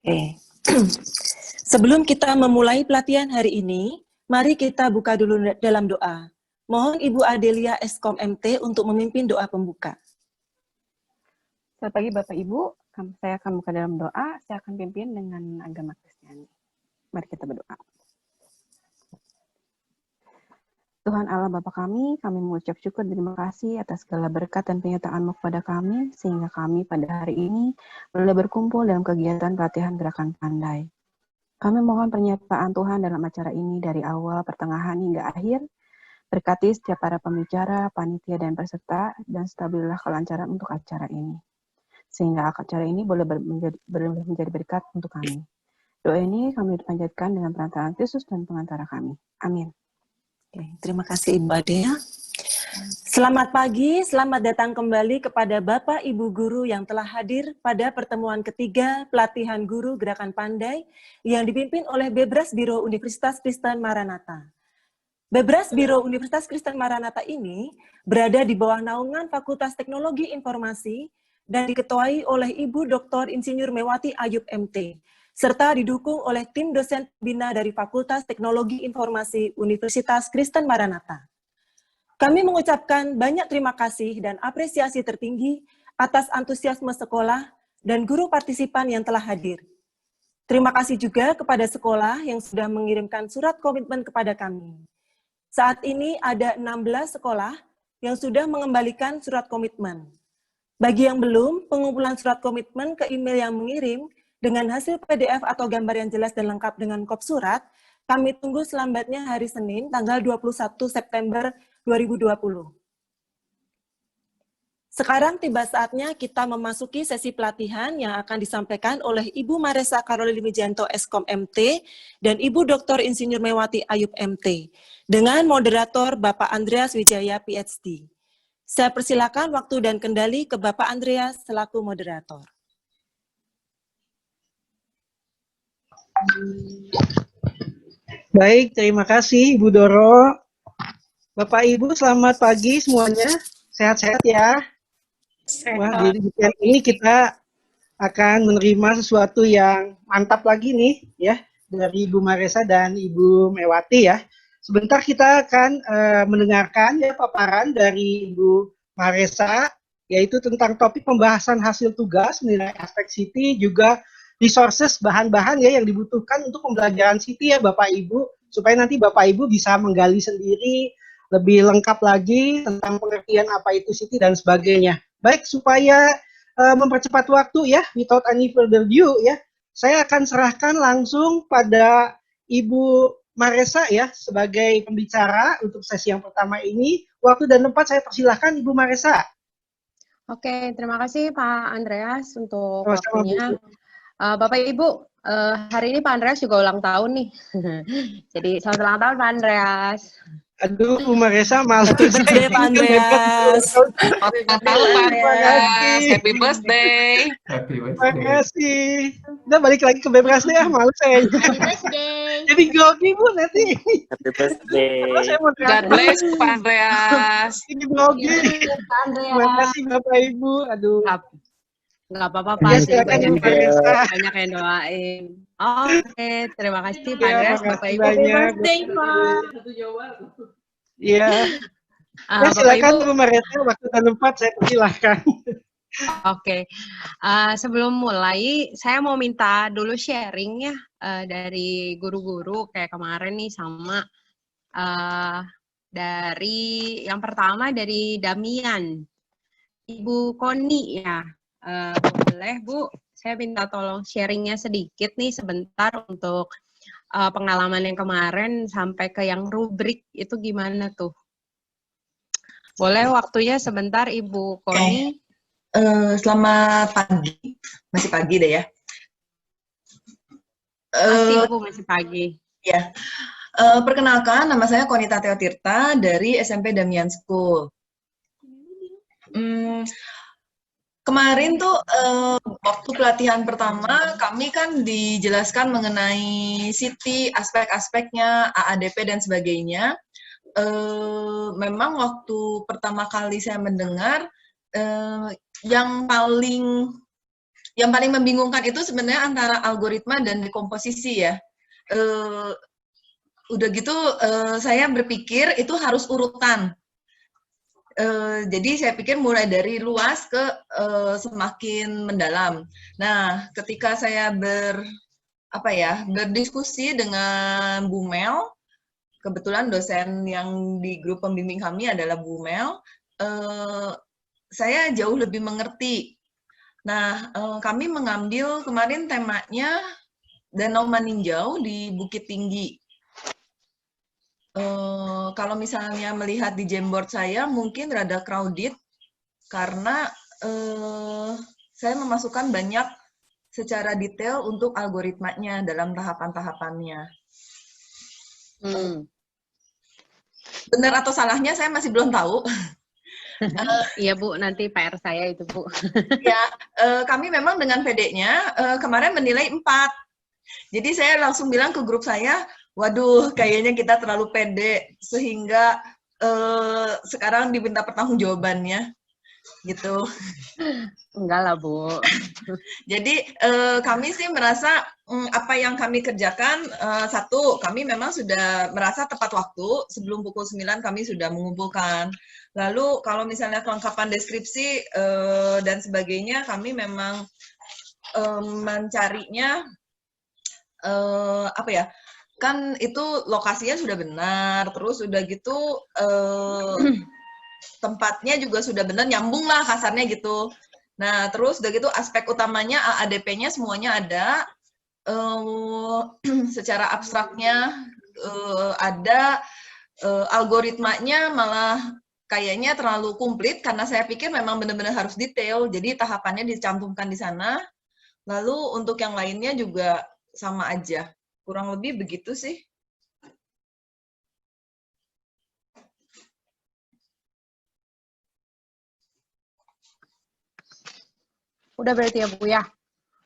Oke. Sebelum kita memulai pelatihan hari ini, mari kita buka dulu dalam doa. Mohon Ibu Adelia Eskom MT untuk memimpin doa pembuka. Selamat pagi Bapak Ibu, saya akan buka dalam doa, saya akan pimpin dengan agama Kristiani. Mari kita berdoa. Tuhan Allah Bapa kami mengucap syukur dan terima kasih atas segala berkat dan penyertaan-Mu kepada kami, sehingga kami pada hari ini boleh berkumpul dalam kegiatan pelatihan Gerakan Pandai. Kami mohon penyertaan Tuhan dalam acara ini dari awal, pertengahan, hingga akhir. Berkati setiap para pembicara, panitia, dan peserta, dan stabillah kelancaran untuk acara ini. Sehingga acara ini boleh menjadi berkat untuk kami. Doa ini kami panjatkan dengan perantaraan Yesus dan pengantara kami. Amin. Oke, terima kasih Ibu Adea. Selamat pagi, selamat datang kembali kepada Bapak Ibu Guru yang telah hadir pada pertemuan ketiga pelatihan guru Gerakan Pandai yang dipimpin oleh Bebras Biro Universitas Kristen Maranatha. Bebras Biro Universitas Kristen Maranatha ini berada di bawah naungan Fakultas Teknologi Informasi dan diketuai oleh Ibu Dr. Insinyur Mewati Ayub MT, serta didukung oleh tim dosen pembina dari Fakultas Teknologi Informasi Universitas Kristen Maranatha. Kami mengucapkan banyak terima kasih dan apresiasi tertinggi atas antusiasme sekolah dan guru partisipan yang telah hadir. Terima kasih juga kepada sekolah yang sudah mengirimkan surat komitmen kepada kami. Saat ini ada 16 sekolah yang sudah mengembalikan surat komitmen. Bagi yang belum, pengumpulan surat komitmen ke email yang mengirim dengan hasil PDF atau gambar yang jelas dan lengkap dengan kop surat, kami tunggu selambatnya hari Senin, tanggal 21 September 2020. Sekarang tiba saatnya kita memasuki sesi pelatihan yang akan disampaikan oleh Ibu Maresa Karolin Wijanto Eskom MT dan Ibu Dr. Insinyur Mewati Ayub MT dengan moderator Bapak Andreas Wijaya PhD. Saya persilakan waktu dan kendali ke Bapak Andreas selaku moderator. Baik, terima kasih Ibu Doro. Bapak Ibu, selamat pagi semuanya. Sehat-sehat ya. Wah, di weekend ini kita akan menerima sesuatu yang mantap lagi nih ya dari Ibu Maresa dan Ibu Mewati ya. Sebentar kita akan mendengarkan ya paparan dari Ibu Maresa, yaitu tentang topik pembahasan hasil tugas menilai aspek Siti, juga resources, bahan-bahan ya yang dibutuhkan untuk pembelajaran Siti ya Bapak Ibu, supaya nanti Bapak Ibu bisa menggali sendiri lebih lengkap lagi tentang pengertian apa itu Siti dan sebagainya. Baik, supaya mempercepat waktu ya, without any further ado ya, saya akan serahkan langsung pada Ibu Maresa ya sebagai pembicara untuk sesi yang pertama ini. Waktu dan tempat saya persilahkan Ibu Maresa. Oke, terima kasih Pak Andreas untuk Sama-sama, waktunya. Bapak Ibu, hari ini Pak Andreas juga ulang tahun nih. Jadi selamat ulang tahun Pak Andreas. Aduh, Bu Maresa malu. Happy birthday Pak Andreas. Selamat tahun Pak Andreas. Happy birthday. Terima kasih. Udah balik lagi ke bebas deh, malu saya. Happy birthday. Jadi grogi Bu nanti. Happy birthday. Saya mau God bless Pak Andreas. Ini grogi. Pak Andreas. Terima kasih Bapak Ibu. Aduh. Nggak apa-apa Ya, Pak, silakan banyak, Bu Maresa. banyak yang doain. Oke, terima kasih Pak Ya, Andreas, makasih Bapak Ibu. banyak. Pak. Iya. Ya, Bapak silakan Ibu. Bu Maresa, waktu dan tempat saya persilahkan. Oke, sebelum mulai, saya mau minta dulu sharing ya dari guru-guru kayak kemarin nih sama dari yang pertama dari Damian, Ibu Koni ya, boleh Bu, saya minta tolong sharingnya sedikit nih sebentar untuk pengalaman yang kemarin sampai ke yang rubrik itu gimana tuh? Boleh waktunya sebentar Ibu Koni? Selamat pagi, masih pagi deh ya. Masih Bu, masih pagi. Ya, perkenalkan nama saya Konita Teotirta dari SMP Damian School. Kemarin tuh waktu pelatihan pertama kami kan dijelaskan mengenai Siti, aspek-aspeknya, AADP dan sebagainya. Memang waktu pertama kali saya mendengar yang paling yang paling membingungkan itu sebenarnya antara algoritma dan dekomposisi ya. Udah gitu saya berpikir itu harus urutan. Jadi saya pikir mulai dari luas ke semakin mendalam. Nah, ketika saya berdiskusi dengan Bu Mel, kebetulan dosen yang di grup pembimbing kami adalah Bu Mel, saya jauh lebih mengerti. Nah, kami mengambil kemarin temanya Danau Maninjau di Bukit Tinggi. Kalau misalnya melihat di Jamboard saya mungkin rada crowded karena saya memasukkan banyak secara detail untuk algoritmanya dalam tahapan-tahapannya. Benar atau salahnya saya masih belum tahu. Iya Bu, nanti PR saya itu Bu. Ya, kami memang dengan PD-nya kemarin menilai 4. Jadi saya langsung bilang ke grup saya, waduh, kayaknya kita terlalu pede sehingga sekarang diminta pertanggungjawabannya, gitu. Enggak lah Bu. Jadi kami sih merasa apa yang kami kerjakan, satu, kami memang sudah merasa tepat waktu, sebelum pukul 9 kami sudah mengumpulkan. Lalu kalau misalnya kelengkapan deskripsi dan sebagainya, kami memang mencarinya, kan itu lokasinya sudah benar, terus udah gitu tempatnya juga sudah benar, nyambung lah kasarnya gitu. Nah, terus udah gitu aspek utamanya AADP-nya semuanya ada, secara abstraknya ada, algoritmanya malah kayaknya terlalu komplit karena saya pikir memang benar-benar harus detail, jadi tahapannya dicantumkan di sana, lalu untuk yang lainnya juga sama aja. Kurang lebih begitu sih. Udah berarti ya Bu ya?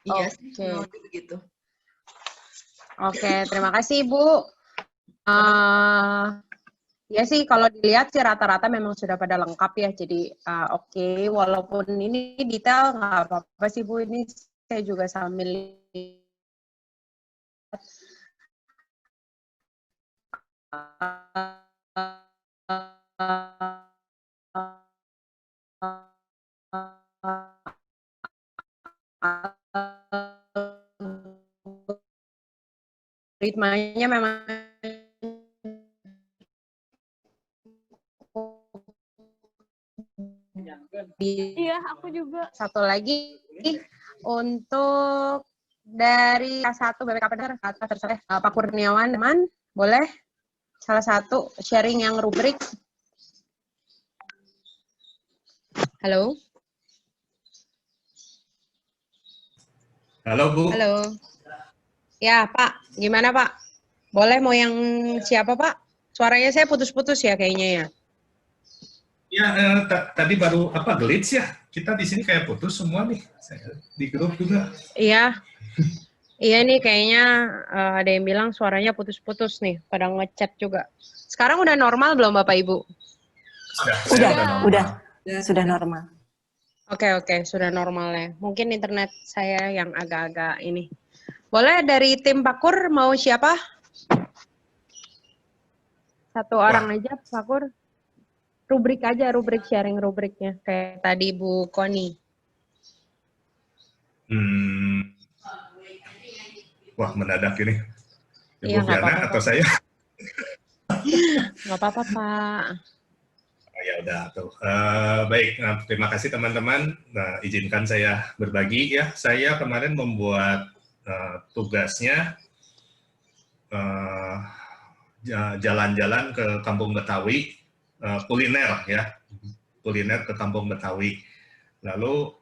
Iya sih, Oke. kurang lebih begitu. Oke, terima kasih Bu. Ya sih, kalau dilihat sih rata-rata memang sudah pada lengkap ya. Jadi oke, walaupun ini detail nggak apa-apa sih Bu. Ini saya juga sambil ritmenya memang Iya, aku juga. satu lagi untuk dari K1 BPK Benar atau terserah Pak Kurniawan, teman, boleh salah satu sharing yang rubrik. Halo. Halo Bu. Halo. Ya Pak, gimana Pak? Boleh mau yang siapa Pak? Suaranya saya putus-putus ya kayaknya ya. Ya tadi baru glitch ya. Kita di sini kayak putus semua nih. Di grup juga. Iya. Iya nih kayaknya ada yang bilang suaranya putus-putus nih, pada ngechat juga. Sekarang udah normal belum Bapak Ibu? Sudah normal. Oke, sudah normal ya. Mungkin internet saya yang agak-agak ini. Boleh dari tim Pakur mau siapa? Satu orang aja Pakur. Rubrik aja, rubrik sharing rubriknya. Kayak tadi Bu Koni. Wah, mendadak ini. Ibu Iya, Fiana atau saya? Nggak apa-apa, Pak. Ya udah tuh. Baik, terima kasih teman-teman. Nah, izinkan saya berbagi ya. Saya kemarin membuat tugasnya jalan-jalan ke Kampung Betawi, kuliner ya, kuliner ke Kampung Betawi. Lalu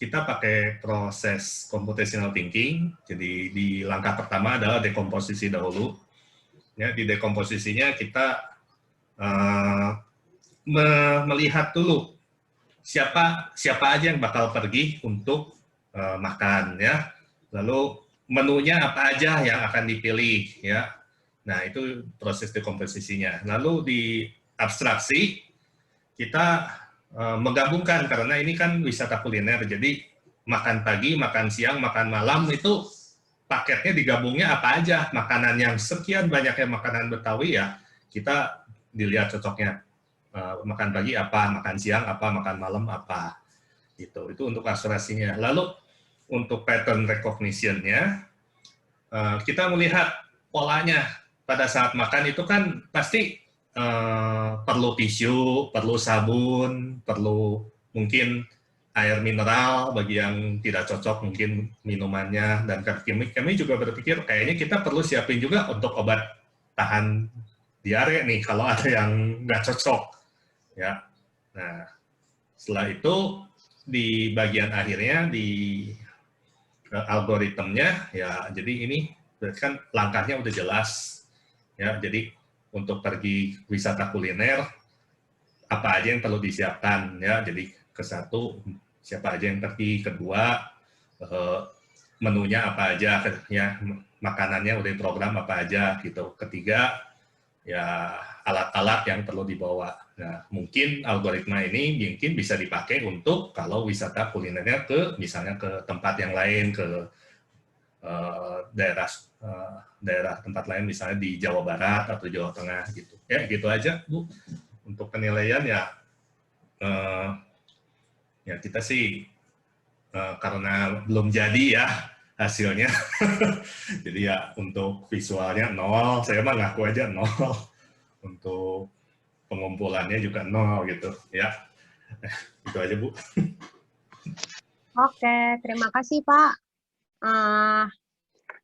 kita pakai proses computational thinking. Jadi di langkah pertama adalah dekomposisi dahulu. Ya, di dekomposisinya kita melihat dulu siapa aja yang bakal pergi untuk makan ya. Lalu menunya apa aja yang akan dipilih ya. Nah, itu proses dekomposisinya. Lalu di abstraksi kita menggabungkan, karena ini kan wisata kuliner, jadi makan pagi, makan siang, makan malam itu paketnya digabungnya apa aja, makanan yang sekian banyaknya makanan Betawi ya, kita dilihat cocoknya makan pagi apa, makan siang apa, makan malam apa, gitu. Itu untuk akselerasinya. Lalu untuk pattern recognition-nya, kita melihat polanya pada saat makan itu kan pasti perlu tisu, perlu sabun, perlu mungkin air mineral bagi yang tidak cocok mungkin minumannya, dan kami juga berpikir kayaknya kita perlu siapin juga untuk obat tahan diare nih kalau ada yang nggak cocok ya. Nah setelah itu di bagian akhirnya di algoritmnya ya, jadi ini berarti kan langkahnya udah jelas ya. Jadi untuk pergi wisata kuliner apa aja yang perlu disiapkan ya. Jadi ke satu siapa aja yang pergi, kedua menunya apa aja ya, makanannya udah program apa aja gitu, ketiga ya alat-alat yang perlu dibawa. Nah mungkin algoritma ini mungkin bisa dipakai untuk kalau wisata kulinernya ke misalnya ke tempat yang lain, ke daerah tempat lain misalnya di Jawa Barat atau Jawa Tengah gitu. Ya gitu aja Bu. Untuk penilaian ya ya kita sih karena belum jadi ya hasilnya. Jadi ya untuk visualnya 0, saya mah ngaku aja 0. Untuk pengumpulannya juga 0 gitu ya. Itu aja Bu. Oke, terima kasih Pak.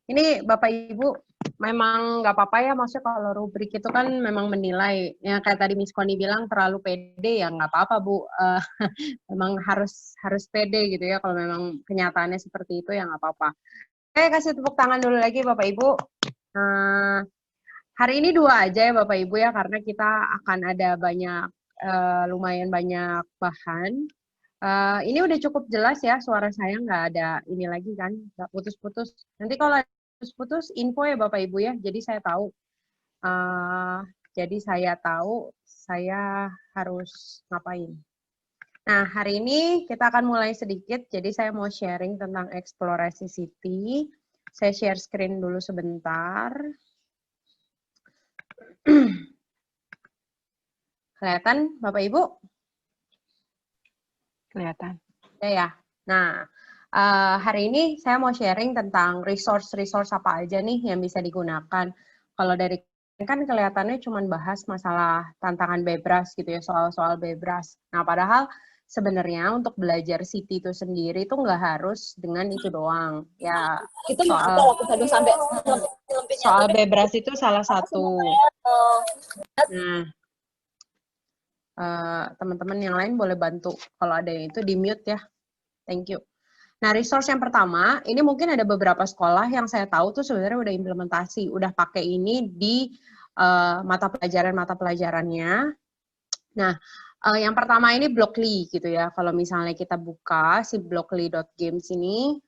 Ini Bapak Ibu memang nggak apa-apa ya, maksudnya kalau rubrik itu kan memang menilai. Ya kayak tadi Miss Koni bilang terlalu pede ya nggak apa-apa Bu. Memang harus pede gitu ya, kalau memang kenyataannya seperti itu ya nggak apa-apa. Oke, kasih tepuk tangan dulu lagi Bapak Ibu. Hari ini 2 aja ya Bapak Ibu ya, karena kita akan ada banyak, lumayan banyak bahan. Ini udah cukup jelas ya, suara saya nggak ada ini lagi kan, nggak putus-putus. Nanti kalau putus-putus info ya Bapak Ibu ya, jadi saya tahu. Saya harus ngapain. Nah, hari ini kita akan mulai sedikit, jadi saya mau sharing tentang eksplorasi city. Saya share screen dulu sebentar. Kelihatan Bapak Ibu? Kelihatan. Ya. Nah, hari ini saya mau sharing tentang resource apa aja nih yang bisa digunakan. Kalau dari kan kelihatannya cuma bahas masalah tantangan bebras gitu ya, soal-soal bebras. Nah, padahal sebenarnya untuk belajar city itu sendiri itu nggak harus dengan itu doang. Ya, itu soal bebras itu salah satu. Nah, teman-teman yang lain boleh bantu kalau ada yang itu di mute ya. Thank you. Nah, resource yang pertama, ini mungkin ada beberapa sekolah yang saya tahu tuh sebenarnya udah implementasi, udah pakai ini di mata pelajarannya. Nah, yang pertama ini Blockly gitu ya. Kalau misalnya kita buka si blockly.games ini,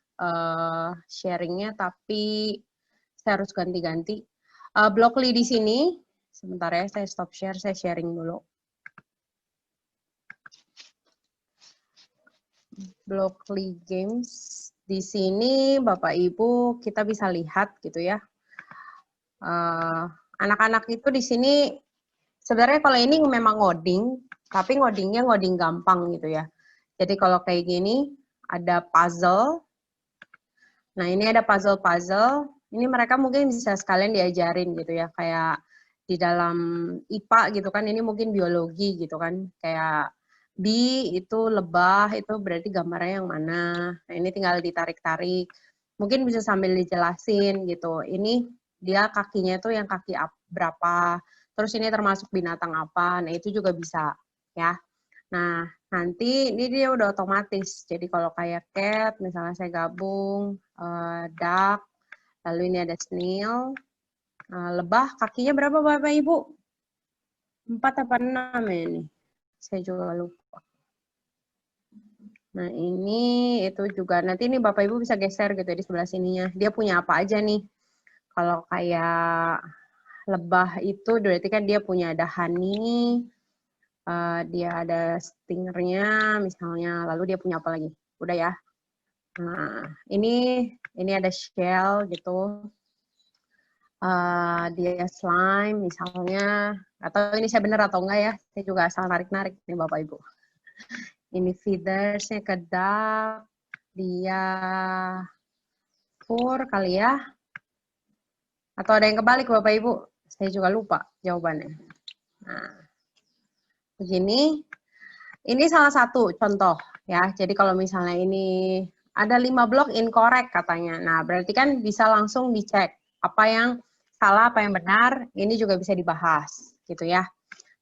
sharingnya tapi saya harus ganti-ganti. Blockly di sini, sebentar ya, saya stop share, saya sharing dulu. Blockly Games di sini Bapak Ibu kita bisa lihat gitu ya. Anak-anak itu di sini sebenarnya kalau ini memang ngoding, tapi ngodingnya ngoding gampang gitu ya. Jadi kalau kayak gini ada puzzle. Nah, ini ada puzzle-puzzle. Ini mereka mungkin bisa sekalian diajarin gitu ya, kayak di dalam IPA gitu kan, ini mungkin biologi gitu kan, kayak B itu lebah, itu berarti gambarnya yang mana. Nah, ini tinggal ditarik-tarik. Mungkin bisa sambil dijelasin gitu. Ini dia kakinya itu yang kaki berapa. Terus ini termasuk binatang apa. Nah, itu juga bisa ya. Nah, nanti ini dia udah otomatis. Jadi kalau kayak cat, misalnya saya gabung, duck, lalu ini ada snail. Lebah kakinya berapa Bapak Ibu? 4 apa 6 ya ini? Saya juga lupa. Nah, ini itu juga. Nanti ini Bapak Ibu bisa geser gitu di sebelah sininya. Dia punya apa aja nih? Kalau kayak lebah itu berarti kan dia punya ada honey, Dia ada stingernya misalnya, lalu dia punya apa lagi? Udah ya. Nah, ini ada shell gitu. Dia slime misalnya, atau ini saya benar atau enggak ya, saya juga asal narik-narik nih Bapak Ibu. Ini feathersnya kedap, dia fur kali ya, atau ada yang kebalik Bapak Ibu, saya juga lupa jawabannya. Nah, begini, ini salah satu contoh ya, jadi kalau misalnya ini ada 5 blok incorrect katanya, nah berarti kan bisa langsung dicek apa yang salah, apa yang benar, ini juga bisa dibahas, gitu ya.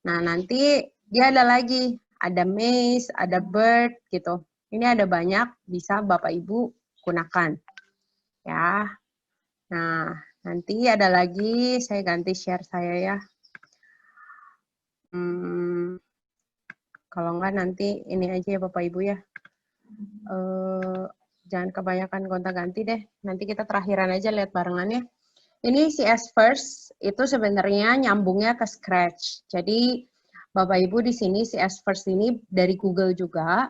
Nah, nanti dia ada lagi, ada maze, ada bird, gitu. Ini ada banyak, bisa Bapak Ibu gunakan. Ya. Nah, nanti ada lagi, saya ganti share saya ya. Kalau enggak nanti ini aja ya Bapak Ibu ya. Jangan kebanyakan gonta-ganti deh, nanti kita terakhiran aja lihat barengannya. Ini CS First itu sebenarnya nyambungnya ke Scratch. Jadi Bapak Ibu di sini CS First ini dari Google juga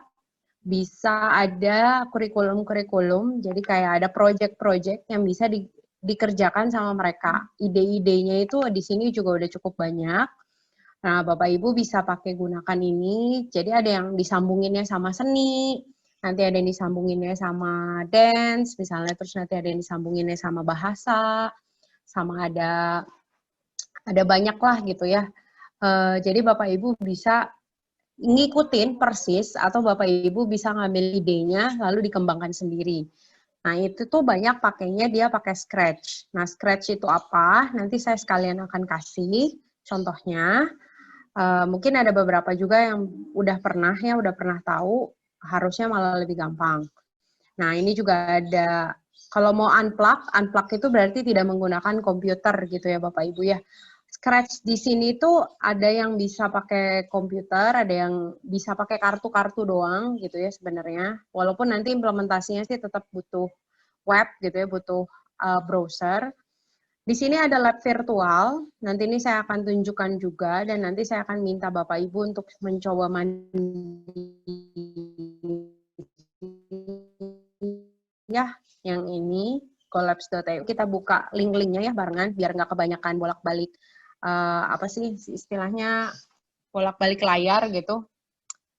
bisa ada kurikulum-kurikulum. Jadi kayak ada project-project yang bisa dikerjakan sama mereka. Ide-idenya itu di sini juga udah cukup banyak. Nah, Bapak Ibu bisa pakai gunakan ini. Jadi ada yang disambunginnya sama seni, nanti ada yang disambunginnya sama dance, misalnya, terus nanti ada yang disambunginnya sama bahasa, sama ada banyak lah gitu ya. Jadi Bapak Ibu bisa ngikutin persis atau Bapak Ibu bisa ngambil idenya lalu dikembangkan sendiri. Nah itu tuh banyak pakainya dia pakai Scratch. Nah Scratch itu apa? Nanti saya sekalian akan kasih contohnya. Mungkin ada beberapa juga yang udah pernah tahu, harusnya malah lebih gampang. Nah ini juga ada. Kalau mau unplug itu berarti tidak menggunakan komputer gitu ya Bapak Ibu ya. Scratch di sini tuh ada yang bisa pakai komputer, ada yang bisa pakai kartu-kartu doang gitu ya sebenarnya. Walaupun nanti implementasinya sih tetap butuh web gitu ya, butuh browser. Di sini ada lab virtual, nanti ini saya akan tunjukkan juga dan nanti saya akan minta Bapak Ibu untuk mencoba ya. Yang ini collabs.io, kita buka link-linknya ya barengan biar nggak kebanyakan bolak-balik apa sih istilahnya bolak-balik layar gitu.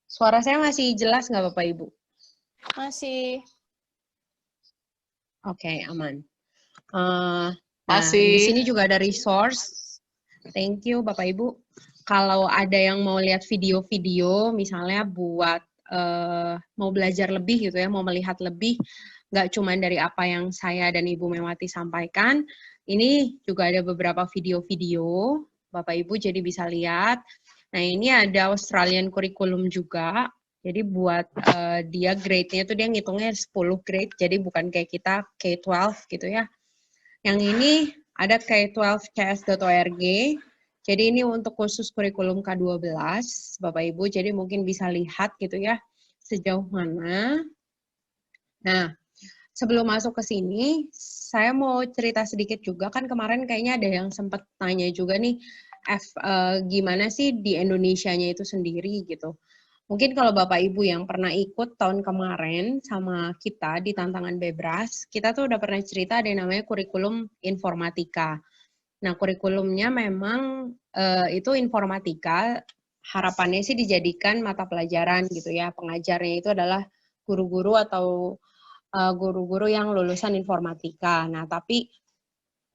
Suara saya masih jelas nggak Bapak Ibu? Masih. Oke, aman. Masih. Nah, di sini juga ada resource. Thank you Bapak Ibu. Kalau ada yang mau lihat video-video misalnya buat mau belajar lebih gitu ya, mau melihat lebih, nggak cuma dari apa yang saya dan Ibu Mewati sampaikan, ini juga ada beberapa video-video, Bapak Ibu jadi bisa lihat. Nah ini ada Australian Curriculum juga, jadi buat dia grade-nya itu dia ngitungnya 10 grade, jadi bukan kayak kita K-12 gitu ya. Yang ini ada K12cs.org, jadi ini untuk khusus kurikulum K12, Bapak Ibu, jadi mungkin bisa lihat gitu ya, sejauh mana. Nah, sebelum masuk ke sini, saya mau cerita sedikit juga, kan kemarin kayaknya ada yang sempat tanya juga nih, gimana sih di Indonesianya itu sendiri gitu. Mungkin kalau Bapak Ibu yang pernah ikut tahun kemarin sama kita di Tantangan Bebras, kita tuh udah pernah cerita ada yang namanya kurikulum informatika. Nah, kurikulumnya memang itu informatika, harapannya sih dijadikan mata pelajaran gitu ya. Pengajarnya itu adalah guru-guru atau guru-guru yang lulusan informatika. Nah, tapi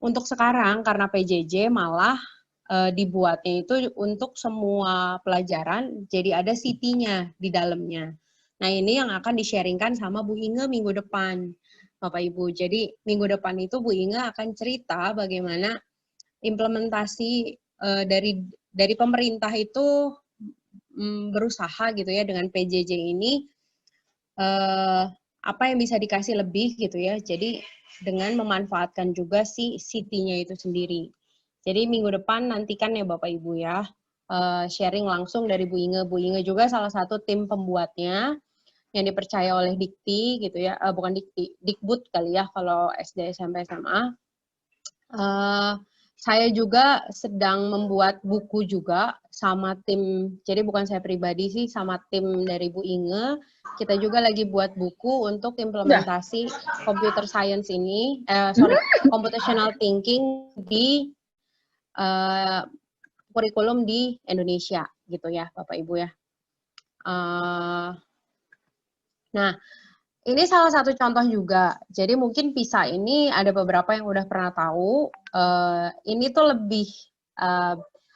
untuk sekarang karena PJJ malah dibuatnya itu untuk semua pelajaran, jadi ada CT-nya di dalamnya. Nah, ini yang akan di-sharingkan sama Bu Inge minggu depan, Bapak Ibu. Jadi, minggu depan itu Bu Inge akan cerita bagaimana implementasi dari pemerintah itu berusaha gitu ya dengan PJJ ini, apa yang bisa dikasih lebih gitu ya, jadi dengan memanfaatkan juga si CT-nya itu sendiri. Jadi minggu depan nantikan ya Bapak Ibu ya, sharing langsung dari Bu Inge. Bu Inge juga salah satu tim pembuatnya yang dipercaya oleh Dikti gitu ya, bukan Dikti, Dikbud kali ya kalau SD, SMP, SMA. Saya juga sedang membuat buku juga sama tim, jadi bukan saya pribadi sih, sama tim dari Bu Inge. Kita juga lagi buat buku untuk implementasi computer science ini, computational thinking di kurikulum di Indonesia, gitu ya, Bapak Ibu ya. Nah, ini salah satu contoh juga. Jadi mungkin PISA ini ada beberapa yang udah pernah tahu. Ini tuh lebih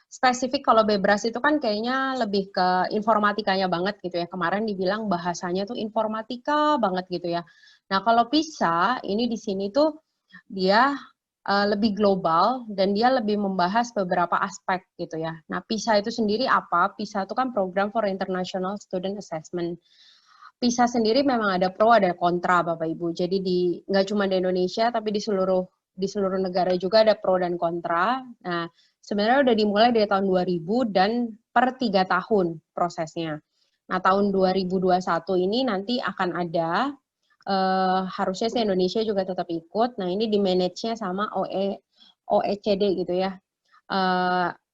spesifik, kalau Bebras itu kan kayaknya lebih ke informatikanya banget gitu ya. Kemarin dibilang bahasanya tuh informatika banget gitu ya. Nah, kalau PISA ini di sini tuh dia lebih global dan dia lebih membahas beberapa aspek gitu ya. Nah, PISA itu sendiri apa? PISA itu kan Program for International Student Assessment. PISA sendiri memang ada pro, ada kontra, Bapak Ibu. Jadi nggak cuma di Indonesia, tapi di seluruh negara juga ada pro dan kontra. Nah, sebenarnya udah dimulai dari tahun 2000 dan per 3 tahun prosesnya. Nah, tahun 2021 ini nanti akan ada, harusnya sih Indonesia juga tetap ikut. Nah, ini di-manage-nya sama OECD gitu ya.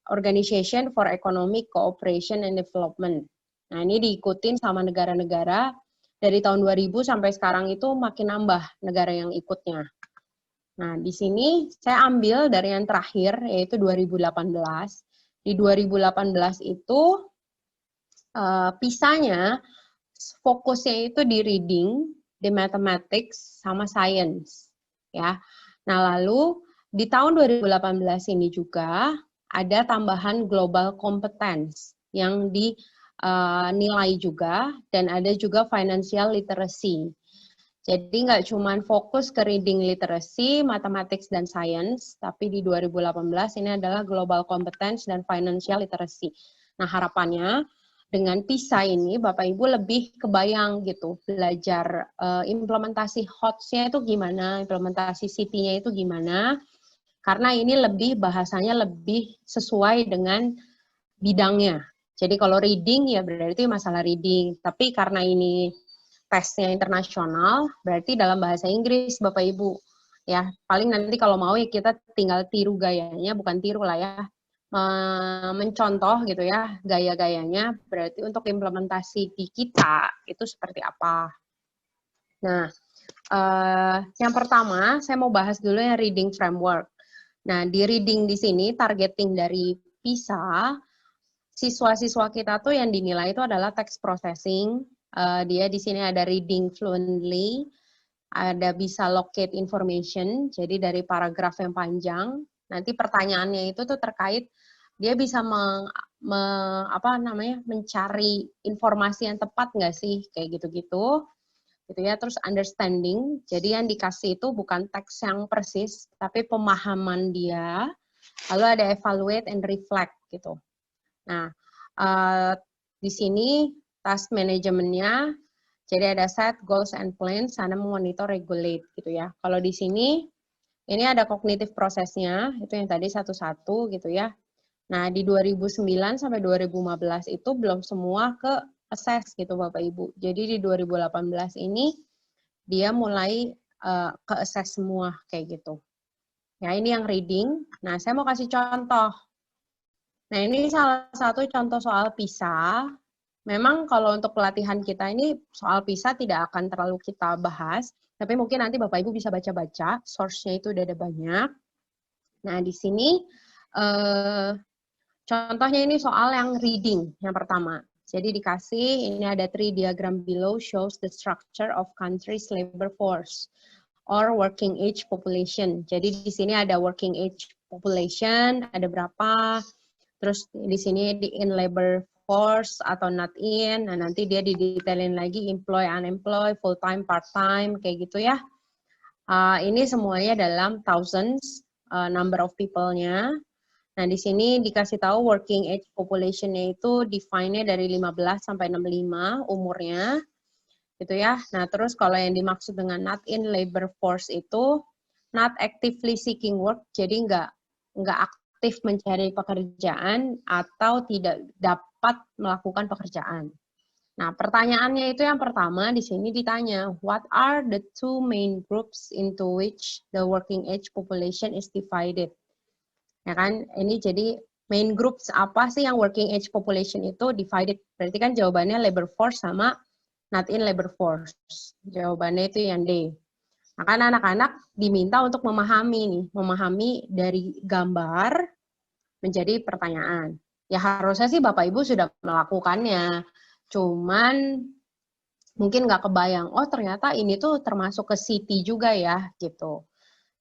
Organization for Economic Cooperation and Development. Nah, ini diikutin sama negara-negara. Dari tahun 2000 sampai sekarang itu makin nambah negara yang ikutnya. Nah, di sini saya ambil dari yang terakhir, yaitu 2018. Di 2018 itu, PISA-nya fokusnya itu di reading, di mathematics, sama science. Ya. Nah, lalu di tahun 2018 ini juga ada tambahan global competence yang dinilai juga, dan ada juga financial literacy. Jadi nggak cuma fokus ke reading literacy, mathematics, dan science, tapi di 2018 ini adalah global competence dan financial literacy. Nah, harapannya dengan PISA ini Bapak Ibu lebih kebayang gitu, belajar implementasi HOTS-nya itu gimana, implementasi CT-nya itu gimana, karena ini bahasanya lebih sesuai dengan bidangnya. Jadi kalau reading ya berarti masalah reading, tapi karena ini tesnya internasional, berarti dalam bahasa Inggris Bapak Ibu. Ya, paling nanti kalau mau ya kita tinggal tiru gayanya, bukan tiru lah ya, mencontoh gitu ya gaya-gayanya, berarti untuk implementasi di kita itu seperti apa. Nah, yang pertama saya mau bahas dulu yang reading framework. Nah, di reading di sini targeting dari PISA, siswa-siswa kita tuh yang dinilai itu adalah text processing. Dia di sini ada reading fluently, ada bisa locate information, jadi dari paragraf yang panjang. Nanti pertanyaannya itu tuh terkait dia bisa mencari informasi yang tepat nggak sih, kayak gitu-gitu. Gitu ya. Terus understanding, jadi yang dikasih itu bukan teks yang persis, tapi pemahaman dia. Lalu ada evaluate and reflect gitu. Nah, di sini task manajemennya, jadi ada set, goals, and plans, sana monitor, regulate, gitu ya. Kalau di sini, ini ada cognitive prosesnya, itu yang tadi satu-satu, gitu ya. Nah, di 2009 sampai 2015 itu belum semua ke assess, gitu Bapak Ibu. Jadi di 2018 ini, dia mulai ke assess semua, kayak gitu. Ya, ini yang reading. Nah, saya mau kasih contoh. Nah, ini salah satu contoh soal PISA. Memang kalau untuk pelatihan kita ini, soal PISA tidak akan terlalu kita bahas, tapi mungkin nanti Bapak Ibu bisa baca-baca, source-nya itu udah ada banyak. Nah, di sini, contohnya ini soal yang reading, yang pertama. Jadi dikasih, ini ada 3 diagram below shows the structure of country's labor force or working age population. Jadi di sini ada working age population, ada berapa. Terus di sini di in labor force atau not in, nah nanti dia didetailin lagi employ, unemployed, full time, part time, kayak gitu ya. Ini semuanya dalam thousands number of people-nya. Nah di sini dikasih tahu working age population-nya itu define-nya dari 15 sampai 65 umurnya, gitu ya. Nah terus kalau yang dimaksud dengan not in labor force itu not actively seeking work, jadi nggak aktif mencari pekerjaan atau tidak dapat melakukan pekerjaan. Nah, pertanyaannya itu yang pertama di sini ditanya, what are the 2 main groups into which the working age population is divided? Ya kan? Ini jadi main groups apa sih yang working age population itu divided. Berarti kan jawabannya labor force sama not in labor force. Jawabannya itu yang D. Nah, kan anak-anak diminta untuk memahami dari gambar menjadi pertanyaan. Ya harusnya sih Bapak Ibu sudah melakukannya. Cuman mungkin nggak kebayang, oh ternyata ini tuh termasuk ke city juga ya, gitu.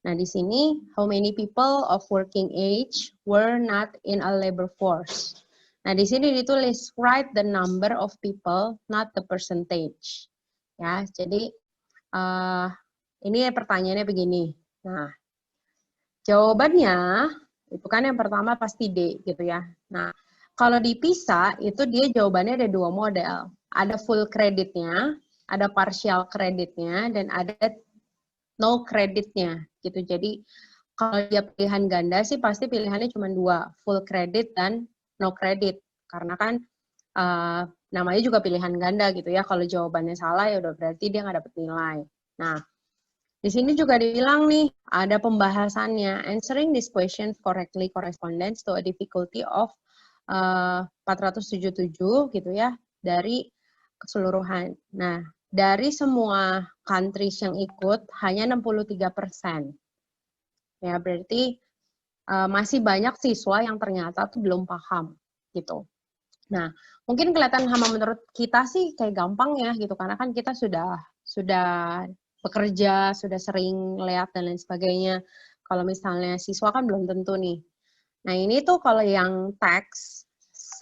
Nah di sini, how many people of working age were not in a labor force? Nah di sini ditulis, write the number of people, not the percentage. Ya, jadi ini pertanyaannya begini. Nah, jawabannya itu kan yang pertama pasti D gitu ya. Nah, kalau dipisah itu dia jawabannya ada 2 model. Ada full creditnya, ada partial creditnya, dan ada no creditnya gitu. Jadi kalau dia pilihan ganda sih pasti pilihannya cuma 2, full credit dan no credit. Karena kan namanya juga pilihan ganda gitu ya. Kalau jawabannya salah ya udah berarti dia nggak dapet nilai. Nah, di sini juga dibilang nih, ada pembahasannya. Answering this question correctly corresponds to a difficulty of 477 gitu ya, dari keseluruhan. Nah, dari semua countries yang ikut, hanya 63%. Ya, berarti masih banyak siswa yang ternyata tuh belum paham, gitu. Nah, mungkin kelihatan sama menurut kita sih kayak gampang ya, gitu. Karena kan kita sudah bekerja, sudah sering lihat dan lain sebagainya. Kalau misalnya siswa kan belum tentu nih. Nah ini tuh kalau yang teks,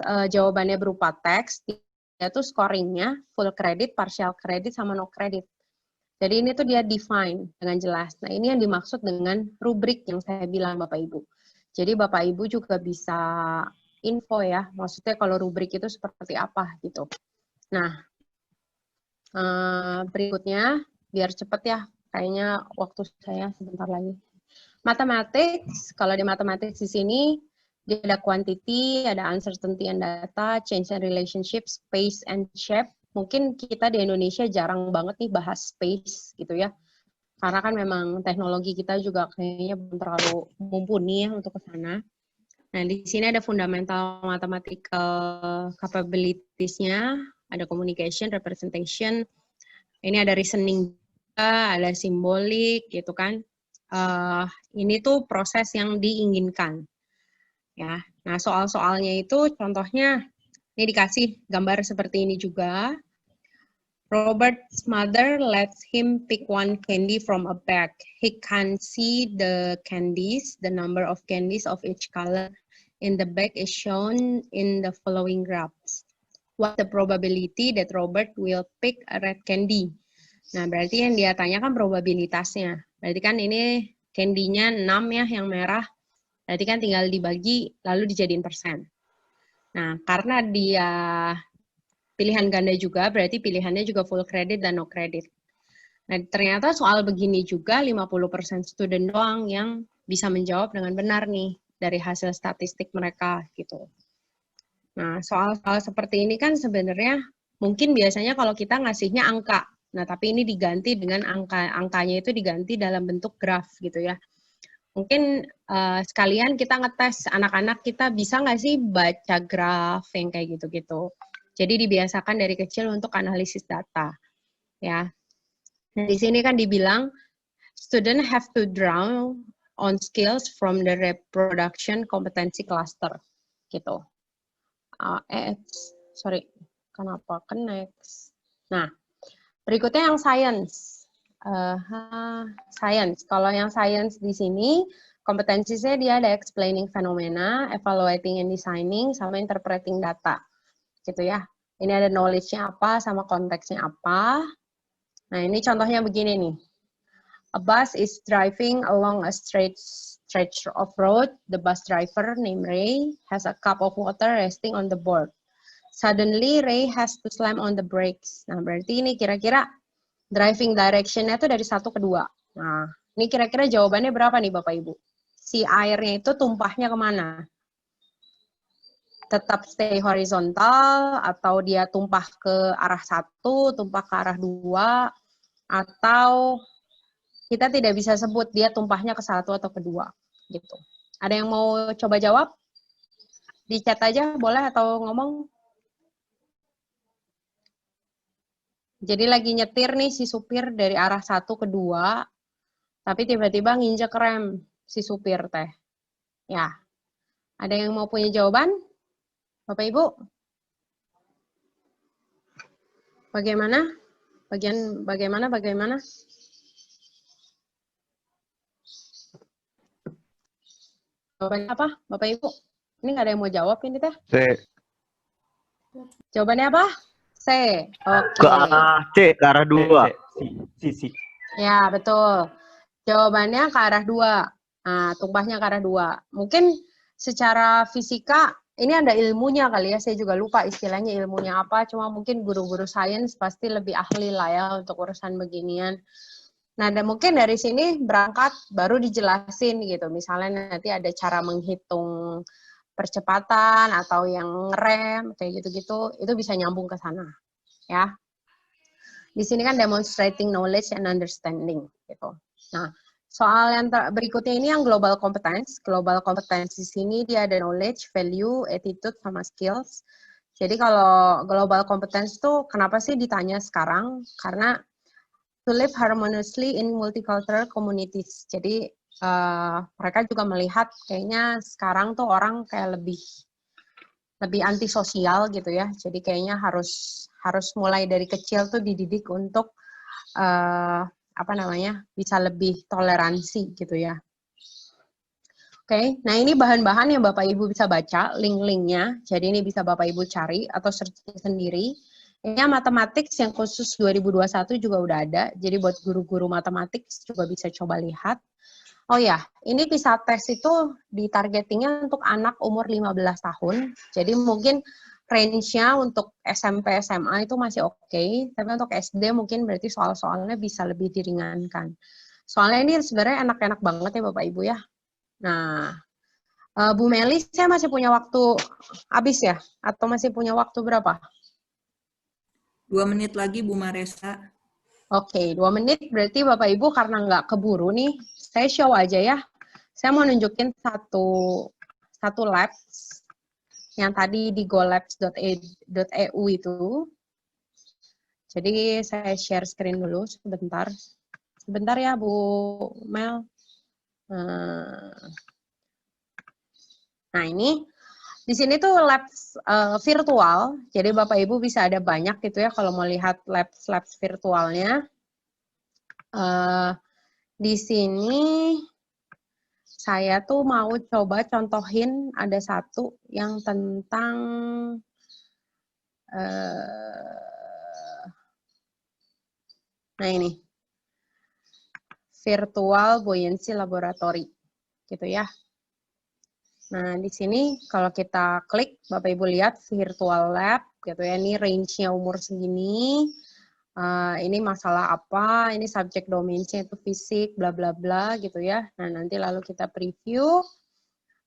jawabannya berupa teks, dia tuh scoringnya full credit, partial credit, sama no credit. Jadi ini tuh dia define dengan jelas. Nah ini yang dimaksud dengan rubrik yang saya bilang Bapak Ibu. Jadi Bapak Ibu juga bisa info ya, maksudnya kalau rubrik itu seperti apa gitu. Nah berikutnya, biar cepet ya, kayaknya waktu saya sebentar lagi. Mathematics, kalau di mathematics di sini, dia ada quantity, ada uncertainty and data, change and relationship, space and shape. Mungkin kita di Indonesia jarang banget nih bahas space gitu ya. Karena kan memang teknologi kita juga kayaknya belum terlalu mumpuni ya untuk ke sana. Nah, di sini ada fundamental mathematical capabilities-nya, ada communication, representation, ini ada reasoning, ada simbolik, gitu kan. Ini tuh proses yang diinginkan. Ya, nah soal-soalnya itu contohnya, ini dikasih gambar seperti ini juga. Robert's mother lets him pick one candy from a bag. He can see the candies, the number of candies of each color in the bag is shown in the following graphs. What's the probability that Robert will pick a red candy? Nah, berarti yang dia tanyakan probabilitasnya. Berarti kan ini candy-nya 6 ya, yang merah. Berarti kan tinggal dibagi, lalu dijadiin persen. Nah, karena dia pilihan ganda juga, berarti pilihannya juga full credit dan no credit. Nah, ternyata soal begini juga 50% student doang yang bisa menjawab dengan benar nih, dari hasil statistik mereka, gitu. Nah, soal-soal seperti ini kan sebenarnya mungkin biasanya kalau kita ngasihnya angka. Nah, tapi ini diganti dengan angkanya itu diganti dalam bentuk graf gitu ya. Mungkin sekalian kita ngetes anak-anak kita bisa nggak sih baca graf yang kayak gitu-gitu. Jadi dibiasakan dari kecil untuk analisis data. Ya. Nah, di sini kan dibilang student have to draw on skills from the reproduction competency cluster gitu. Sorry, kenapa ke next? Nah, berikutnya yang science. Science, kalau yang science di sini, kompetensinya dia ada explaining phenomena, evaluating and designing, sama interpreting data. Gitu ya. Ini ada knowledge-nya apa, sama konteksnya apa. Nah, ini contohnya begini nih. A bus is driving along a stretch of road. The bus driver named Ray has a cup of water resting on the board. Suddenly, Ray has to slam on the brakes. Nah, berarti ini kira-kira driving direction-nya itu dari 1 ke 2. Nah, ini kira-kira jawabannya berapa nih Bapak Ibu? Si airnya itu tumpahnya kemana? Tetap stay horizontal, atau dia tumpah ke arah 1, tumpah ke arah 2, atau kita tidak bisa sebut dia tumpahnya ke 1 atau ke 2, gitu. Ada yang mau coba jawab? Di chat aja boleh atau ngomong? Jadi lagi nyetir nih si supir dari arah 1 ke 2, tapi tiba-tiba nginjek rem si supir teh. Ya, ada yang mau punya jawaban? Bapak Ibu? Bagaimana? Bagaimana? Jawabannya apa, Bapak Ibu? Ini nggak ada yang mau jawab ini teh. C. Jawabannya apa? C. Oke. Ke arah C, ke arah 2. Sisi. Ya, betul. Jawabannya ke arah 2. Nah, tumpahnya ke arah 2. Mungkin secara fisika, ini ada ilmunya kali ya, saya juga lupa istilahnya ilmunya apa, cuma mungkin guru-guru sains pasti lebih ahli lah ya untuk urusan beginian. Nah, dan mungkin dari sini berangkat baru dijelasin gitu. Misalnya nanti ada cara menghitung percepatan atau yang ngerem kayak gitu-gitu, itu bisa nyambung ke sana, ya. Di sini kan demonstrating knowledge and understanding gitu. Nah, soal yang berikutnya ini yang global competence. Global competence di sini dia ada knowledge, value, attitude, sama skills. Jadi kalau global competence tuh kenapa sih ditanya sekarang? Karena to live harmoniously in multicultural communities. Jadi mereka juga melihat kayaknya sekarang tuh orang kayak lebih antisosial gitu ya. Jadi kayaknya harus mulai dari kecil tuh dididik untuk bisa lebih toleransi gitu ya. Oke, nah ini bahan-bahan yang Bapak Ibu bisa baca, link-linknya. Jadi ini bisa Bapak Ibu cari atau searching sendiri. Ini matematik yang khusus 2021 juga udah ada. Jadi buat guru-guru matematik juga bisa coba lihat. Oh ya, ini PISA tes itu ditargetingnya untuk anak umur 15 tahun. Jadi mungkin range-nya untuk SMP, SMA itu masih oke. Tapi untuk SD mungkin berarti soal-soalnya bisa lebih diringankan. Soalnya ini sebenarnya enak-enak banget ya Bapak Ibu ya. Nah, Bu Meli, saya masih punya waktu habis ya? Atau masih punya waktu berapa? 2 menit lagi, Bu Maresa. Oke, 2 menit berarti Bapak Ibu karena nggak keburu nih, saya show aja ya. Saya mau nunjukin satu labs yang tadi di golabs.eu itu. Jadi saya share screen dulu sebentar. Sebentar ya Bu Mel. Nah ini. Di sini tuh labs virtual, jadi Bapak Ibu bisa ada banyak gitu ya kalau mau lihat labs virtualnya. Di sini saya tuh mau coba contohin ada satu yang tentang nah ini virtual buoyancy laboratory gitu ya. Nah, di sini kalau kita klik, Bapak Ibu lihat virtual lab, gitu ya, ini range-nya umur segini, ini masalah apa, ini subjek domain-nya itu fisik, bla bla bla, gitu ya. Nah, nanti lalu kita preview.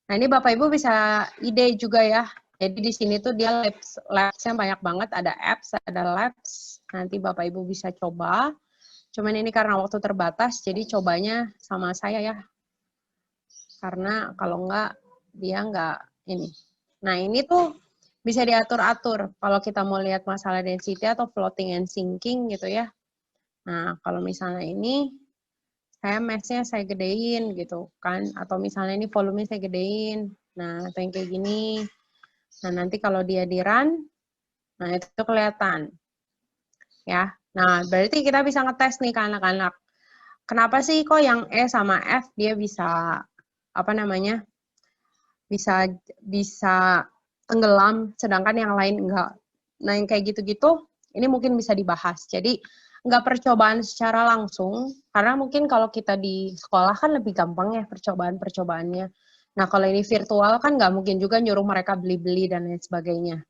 Nah, ini Bapak Ibu bisa ide juga ya. Jadi di sini tuh dia labs-nya banyak banget, ada apps, ada labs. Nanti Bapak Ibu bisa coba. Cuman ini karena waktu terbatas, jadi cobanya sama saya ya. Karena kalau enggak, dia nggak ini. Nah, ini tuh bisa diatur-atur kalau kita mau lihat masalah density atau floating and sinking gitu ya. Nah, kalau misalnya ini, saya mass-nya saya gedein gitu kan. Atau misalnya ini volume saya gedein. Nah, atau yang kayak gini. Nah, nanti kalau dia di run, nah itu kelihatan. Ya, nah berarti kita bisa ngetes nih ke anak-anak. Kenapa sih kok yang E sama F dia bisa, bisa tenggelam, sedangkan yang lain enggak. Nah, yang kayak gitu-gitu, ini mungkin bisa dibahas. Jadi, enggak percobaan secara langsung, karena mungkin kalau kita di sekolah kan lebih gampang ya percobaan-percobaannya. Nah, kalau ini virtual kan nggak mungkin juga nyuruh mereka beli-beli dan lain sebagainya.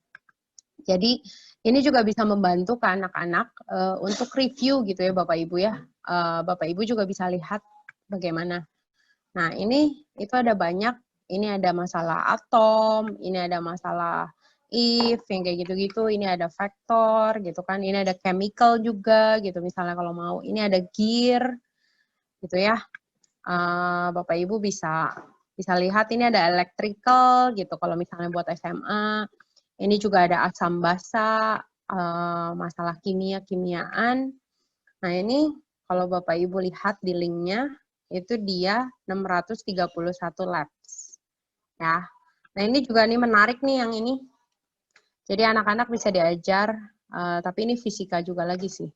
Jadi, ini juga bisa membantu ke anak-anak untuk review gitu ya Bapak Ibu ya. Bapak Ibu juga bisa lihat bagaimana. Nah, ini itu ada banyak. Ini ada masalah atom, ini ada masalah if, yang kayak gitu-gitu, ini ada vektor, gitu kan, ini ada chemical juga, gitu, misalnya kalau mau, ini ada gear, gitu ya, Bapak Ibu bisa Bisa lihat ini ada electrical gitu, kalau misalnya buat SMA. Ini juga ada asam basa, masalah kimia-kimiaan. Nah ini kalau Bapak Ibu lihat di linknya, itu dia 631 labs. Ya. Nah ini juga nih menarik nih yang ini. Jadi anak-anak bisa diajar, tapi ini fisika juga lagi sih.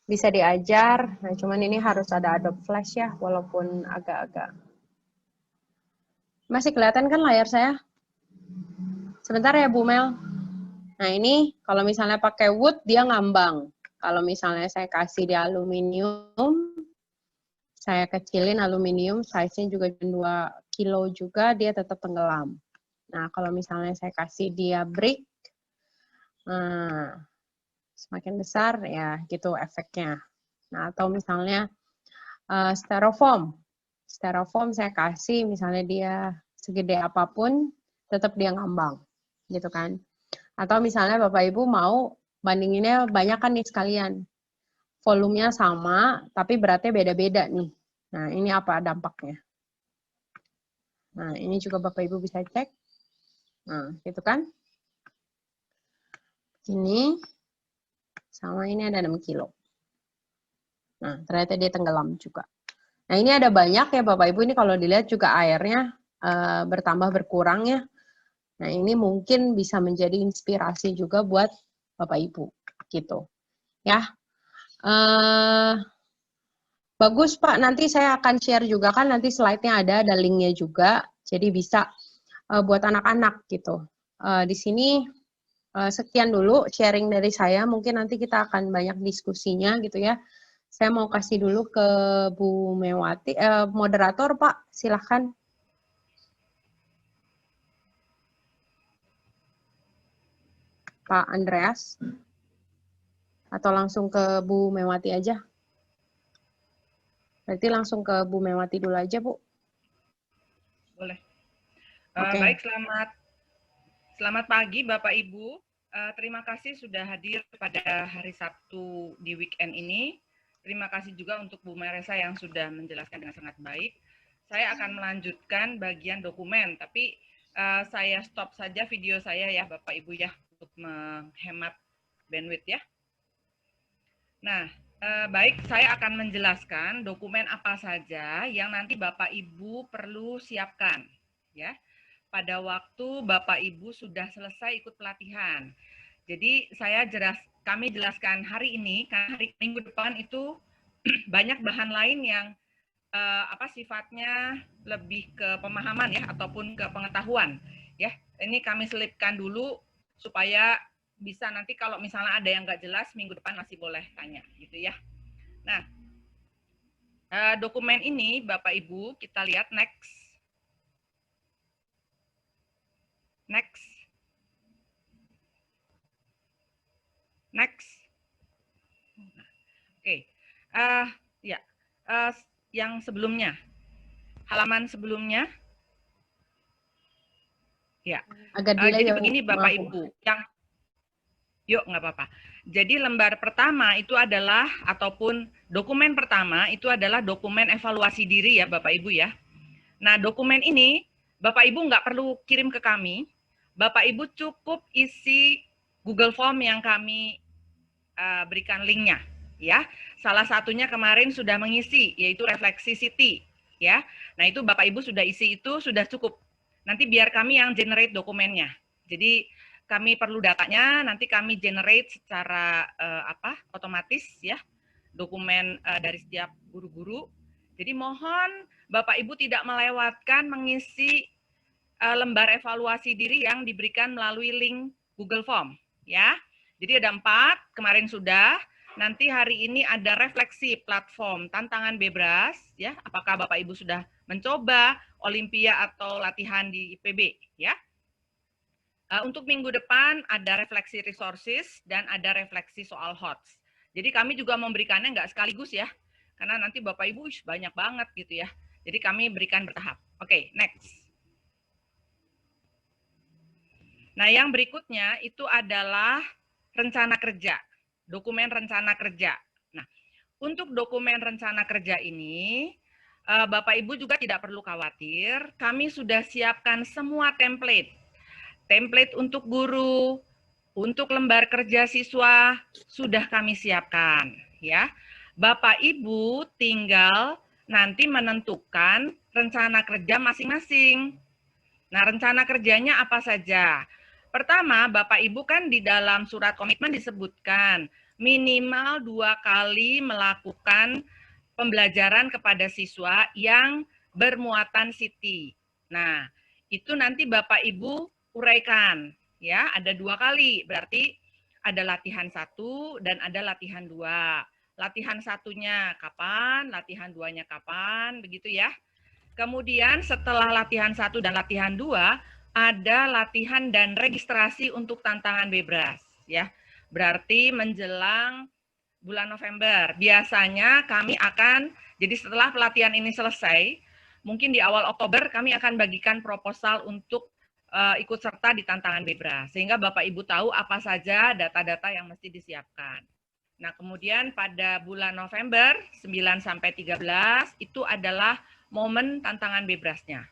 Bisa diajar, nah cuman ini harus ada Adobe Flash ya, walaupun agak-agak. Masih kelihatan kan layar saya? Sebentar ya Bu Mel. Nah ini kalau misalnya pakai wood dia ngambang. Kalau misalnya saya kasih di aluminium, saya kecilin aluminium, size-nya juga 2 kilo juga, dia tetap tenggelam. Nah kalau misalnya saya kasih dia brick, nah, semakin besar ya gitu efeknya. Nah atau misalnya styrofoam. Styrofoam saya kasih misalnya dia segede apapun, tetap dia ngambang, gitu kan. Atau misalnya Bapak Ibu mau bandinginnya banyak kan nih sekalian. Volumenya sama, tapi beratnya beda-beda nih. Nah, ini apa dampaknya? Nah, ini juga Bapak Ibu bisa cek. Nah, gitu kan. Ini sama ini ada 6 kilo. Nah, ternyata dia tenggelam juga. Nah, ini ada banyak ya Bapak Ibu, ini kalau dilihat juga airnya bertambah berkurang ya. Nah, ini mungkin bisa menjadi inspirasi juga buat Bapak Ibu, gitu. Ya. Bagus Pak, nanti saya akan share juga kan, nanti slide-nya ada linknya juga, jadi bisa buat anak-anak gitu. Di sini sekian dulu sharing dari saya, mungkin nanti kita akan banyak diskusinya gitu ya. Saya mau kasih dulu ke Bu Mewati, moderator Pak, silahkan. Pak Andreas, atau langsung ke Bu Mewati aja? Berarti langsung ke Bu Mewati dulu aja, Bu. Boleh. Oke. Baik, selamat pagi Bapak Ibu. Terima kasih sudah hadir pada hari Sabtu di weekend ini. Terima kasih juga untuk Bu Maresa yang sudah menjelaskan dengan sangat baik. Saya akan melanjutkan bagian dokumen, tapi saya stop saja video saya ya Bapak Ibu ya, untuk menghemat bandwidth ya. Nah, baik, saya akan menjelaskan dokumen apa saja yang nanti Bapak Ibu perlu siapkan ya. Pada waktu Bapak Ibu sudah selesai ikut pelatihan. Jadi kami jelaskan hari ini, karena hari minggu depan itu banyak bahan lain yang sifatnya lebih ke pemahaman ya, ataupun ke pengetahuan ya. Ini kami selipkan dulu supaya bisa nanti kalau misalnya ada yang nggak jelas minggu depan masih boleh tanya gitu ya. Nah, dokumen ini Bapak Ibu kita lihat next. Oke. Yang sebelumnya. Halaman sebelumnya. Ya. Agak delay jadi ya, begini Bapak Ibu. Yuk, nggak apa-apa. Jadi lembar pertama itu adalah, ataupun dokumen pertama itu adalah dokumen evaluasi diri ya Bapak Ibu ya. Nah, dokumen ini Bapak Ibu nggak perlu kirim ke kami. Bapak Ibu cukup isi Google Form yang kami berikan linknya, ya. Salah satunya kemarin sudah mengisi, yaitu refleksi City, ya. Nah itu Bapak Ibu sudah isi itu sudah cukup. Nanti biar kami yang generate dokumennya. Jadi kami perlu datanya, nanti kami generate secara otomatis, ya, dokumen dari setiap guru-guru. Jadi mohon Bapak Ibu tidak melewatkan mengisi lembar evaluasi diri yang diberikan melalui link Google Form, ya. Jadi ada 4, kemarin sudah. Nanti hari ini ada refleksi platform tantangan bebas, ya. Apakah Bapak Ibu sudah mencoba Olimpia atau latihan di IPB, ya. Untuk minggu depan ada refleksi resources dan ada refleksi soal HOTS. Jadi kami juga memberikannya nggak sekaligus ya, karena nanti Bapak Ibu banyak banget gitu ya. Jadi kami berikan bertahap. Oke, next. Nah, yang berikutnya itu adalah rencana kerja, dokumen rencana kerja. Nah, untuk dokumen rencana kerja ini, Bapak Ibu juga tidak perlu khawatir, kami sudah siapkan semua template. Template untuk guru, untuk lembar kerja siswa sudah kami siapkan, ya. Bapak Ibu tinggal nanti menentukan rencana kerja masing-masing. Nah, rencana kerjanya apa saja? Pertama, Bapak Ibu kan di dalam surat komitmen disebutkan minimal 2 kali melakukan pembelajaran kepada siswa yang bermuatan CT. Nah, itu nanti Bapak Ibu uraikan, ya, ada 2 kali, berarti ada latihan 1 dan ada latihan 2. Latihan satunya kapan, latihan 2-nya kapan, begitu ya. Kemudian setelah latihan 1 dan latihan 2, ada latihan dan registrasi untuk tantangan Bebras, ya. Berarti menjelang bulan November. Biasanya kami akan, jadi setelah pelatihan ini selesai, mungkin di awal Oktober kami akan bagikan proposal untuk ikut serta di tantangan Bebras. Sehingga Bapak Ibu tahu apa saja data-data yang mesti disiapkan. Nah, kemudian pada bulan November 9 sampai 13 itu adalah momen tantangan Bebrasnya.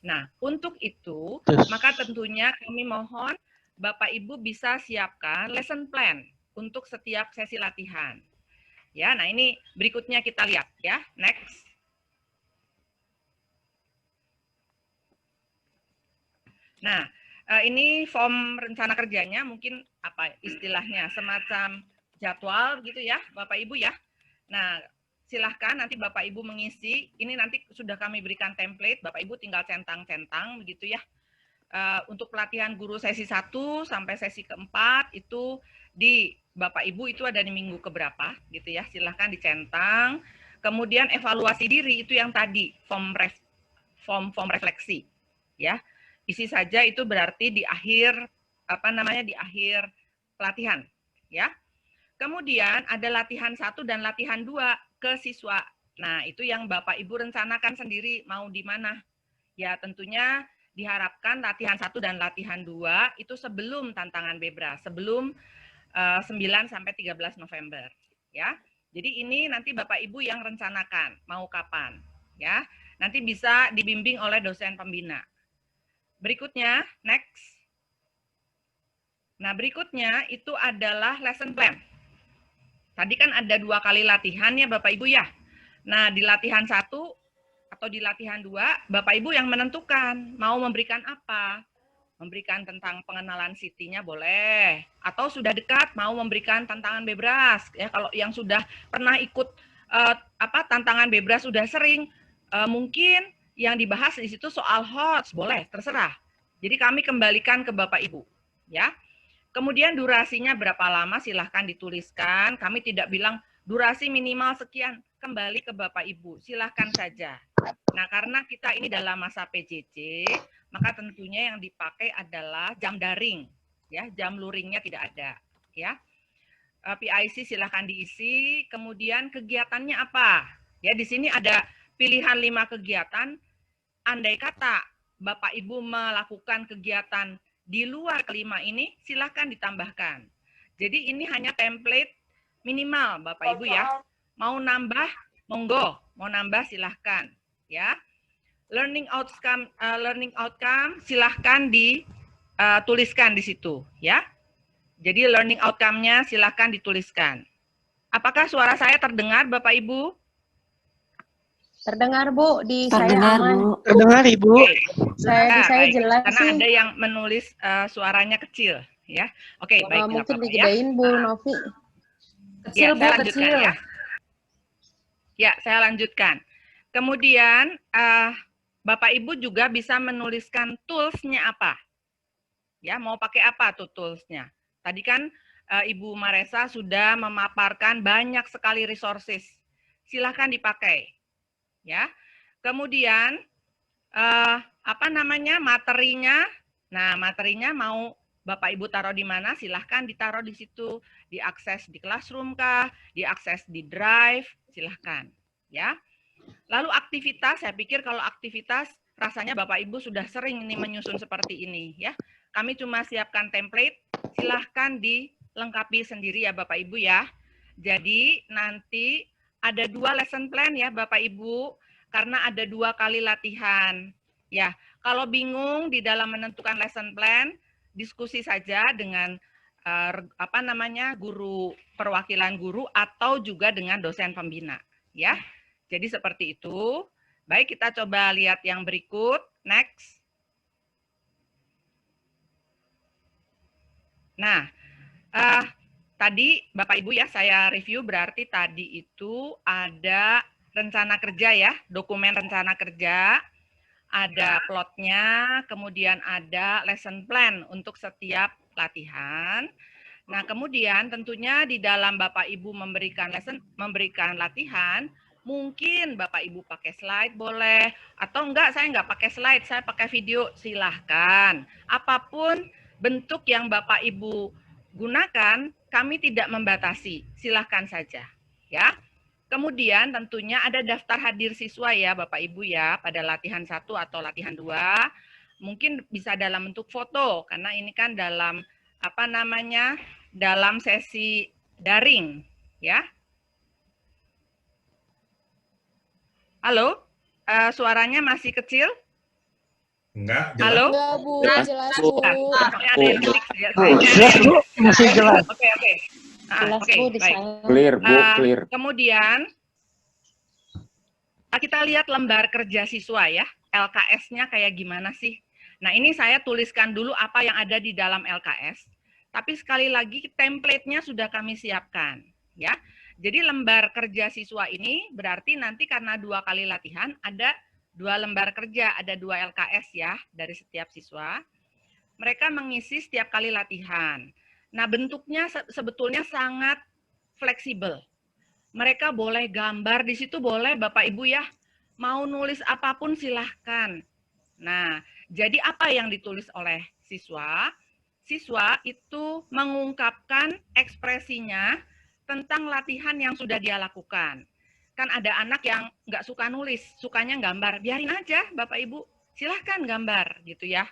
Nah, untuk itu, maka tentunya kami mohon Bapak Ibu bisa siapkan lesson plan untuk setiap sesi latihan. Ya, nah ini berikutnya kita lihat ya. Next. Nah, ini form rencana kerjanya, mungkin apa istilahnya, semacam jadwal gitu ya, Bapak Ibu ya. Nah, silahkan nanti Bapak Ibu mengisi, ini nanti sudah kami berikan template, Bapak Ibu tinggal centang-centang begitu ya. Untuk pelatihan guru sesi 1 sampai sesi keempat itu di Bapak Ibu itu ada di minggu keberapa gitu ya, silahkan dicentang. Kemudian evaluasi diri itu yang tadi, form refleksi ya. Isi saja itu berarti di akhir di akhir pelatihan ya. Kemudian ada latihan 1 dan latihan 2 ke siswa. Nah, itu yang Bapak Ibu rencanakan sendiri mau di mana. Ya, tentunya diharapkan latihan 1 dan latihan 2 itu sebelum tantangan Bebras, sebelum 9 sampai 13 November ya. Jadi ini nanti Bapak Ibu yang rencanakan mau kapan ya. Nanti bisa dibimbing oleh dosen pembina. Berikutnya, next. Nah, berikutnya itu adalah lesson plan. Tadi kan ada 2 kali latihan ya Bapak Ibu ya. Nah, di latihan 1 atau di latihan 2, Bapak Ibu yang menentukan mau memberikan apa. Memberikan tentang pengenalan CT-nya boleh. Atau sudah dekat mau memberikan tantangan Bebras. Ya, kalau yang sudah pernah ikut tantangan Bebras sudah sering, mungkin yang dibahas di situ soal HOTS, boleh, terserah. Jadi kami kembalikan ke Bapak Ibu. Ya. Kemudian durasinya berapa lama silahkan dituliskan. Kami tidak bilang durasi minimal sekian. Kembali ke Bapak Ibu, silahkan saja. Nah, karena kita ini dalam masa PJJ, maka tentunya yang dipakai adalah jam daring. Ya, jam luringnya tidak ada. Ya. PIC silahkan diisi. Kemudian kegiatannya apa? Ya, di sini ada pilihan 5 kegiatan. Andai kata Bapak Ibu melakukan kegiatan di luar kelima ini, silahkan ditambahkan. Jadi ini hanya template minimal, Bapak Ibu ya. Mau nambah, monggo. Mau nambah, silahkan. Ya. Learning outcome silahkan dituliskan di situ. Ya. Jadi learning outcome-nya silahkan dituliskan. Apakah suara saya terdengar, Bapak Ibu? Terdengar Bu, di Terdengar, saya aman. Bu. Terdengar Ibu. Saya jelas karena sih. ada yang menulis suaranya kecil, ya. Oke, baik. Mungkin apa-apa, digedein Bu Novi. Ya, saya lanjutkan ya. Ya, saya lanjutkan. Kemudian Bapak Ibu juga bisa menuliskan tools-nya apa. Ya, mau pakai apa tuh tools-nya? Tadi kan Ibu Maresa sudah memaparkan banyak sekali resources. Silahkan dipakai. Ya. Kemudian materinya. Nah, materinya mau Bapak Ibu taruh di mana? Silahkan ditaruh di situ, diakses di Classroom kah, diakses di Drive, silahkan. Ya. Lalu aktivitas, saya pikir kalau aktivitas rasanya Bapak Ibu sudah sering ini menyusun seperti ini ya. Kami cuma siapkan template, silahkan dilengkapi sendiri ya Bapak Ibu ya. Jadi nanti ada 2 lesson plan ya Bapak Ibu. karena ada 2 kali latihan. Ya, kalau bingung di dalam menentukan lesson plan, diskusi saja dengan guru perwakilan guru atau juga dengan dosen pembina. Ya, jadi seperti itu. Baik, kita coba lihat yang berikut. Next. Nah, tadi Bapak Ibu ya saya review, berarti tadi itu ada rencana kerja ya, dokumen rencana kerja, ada plotnya, kemudian ada lesson plan untuk setiap latihan. Nah, kemudian tentunya di dalam Bapak Ibu memberikan latihan, mungkin Bapak Ibu pakai slide boleh, atau enggak, saya enggak pakai slide, saya pakai video, silahkan. Apapun bentuk yang Bapak Ibu gunakan, kami tidak membatasi, silahkan saja. Ya. Kemudian tentunya ada daftar hadir siswa ya Bapak Ibu ya, pada latihan 1 atau latihan 2. Mungkin bisa dalam bentuk foto, karena ini kan dalam dalam sesi daring ya. Halo, suaranya masih kecil? Enggak, jelas. Halo? Enggak, Bu. Jelas, Bu. Jelas, Bu. Masih jelas. Oke. Oke, baik. Clear, Bu, clear. Kemudian, kita lihat lembar kerja siswa ya. LKS-nya kayak gimana sih? Nah, ini saya tuliskan dulu apa yang ada di dalam LKS. Tapi sekali lagi, template-nya sudah kami siapkan. Ya. Jadi, lembar kerja siswa ini berarti nanti karena 2 kali latihan, ada 2 lembar kerja, ada 2 LKS ya dari setiap siswa. Mereka mengisi setiap kali latihan. Nah, bentuknya sebetulnya sangat fleksibel. Mereka boleh gambar di situ, boleh Bapak Ibu ya. Mau nulis apapun silahkan. Nah, jadi apa yang ditulis oleh siswa? Siswa itu mengungkapkan ekspresinya tentang latihan yang sudah dia lakukan. Kan ada anak yang nggak suka nulis, sukanya gambar. Biarin aja Bapak Ibu, silahkan gambar gitu ya.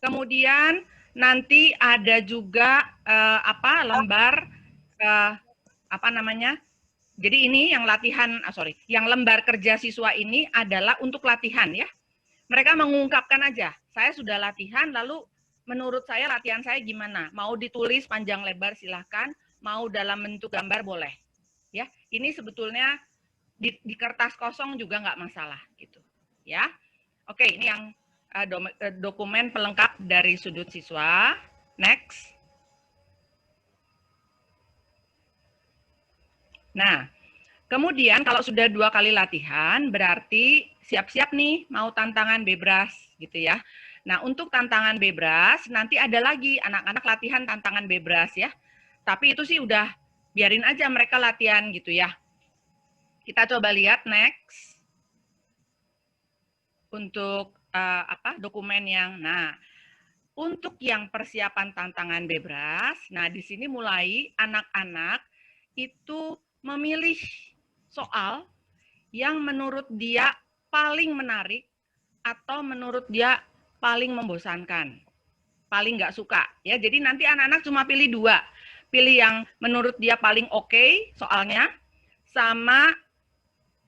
Kemudian nanti ada juga lembar Jadi ini yang latihan, yang lembar kerja siswa ini adalah untuk latihan ya. Mereka mengungkapkan aja, saya sudah latihan, lalu menurut saya latihan saya gimana? Mau ditulis panjang lebar silahkan, mau dalam bentuk gambar boleh. Ya, ini sebetulnya di kertas kosong juga nggak masalah gitu. Ya, oke, ini yang dokumen pelengkap dari sudut siswa. Next. Nah, kemudian kalau sudah 2 kali latihan, berarti siap-siap nih mau tantangan bebras gitu ya. Nah, untuk tantangan bebras, nanti ada lagi anak-anak latihan tantangan bebras ya. Tapi itu sih udah biarin aja mereka latihan gitu ya. Kita coba lihat next. Untuk dokumen yang, untuk yang persiapan tantangan bebras, nah di sini mulai anak-anak itu memilih soal yang menurut dia paling menarik atau menurut dia paling membosankan, paling nggak suka. Ya, jadi nanti anak-anak cuma pilih 2, pilih yang menurut dia paling oke soalnya, sama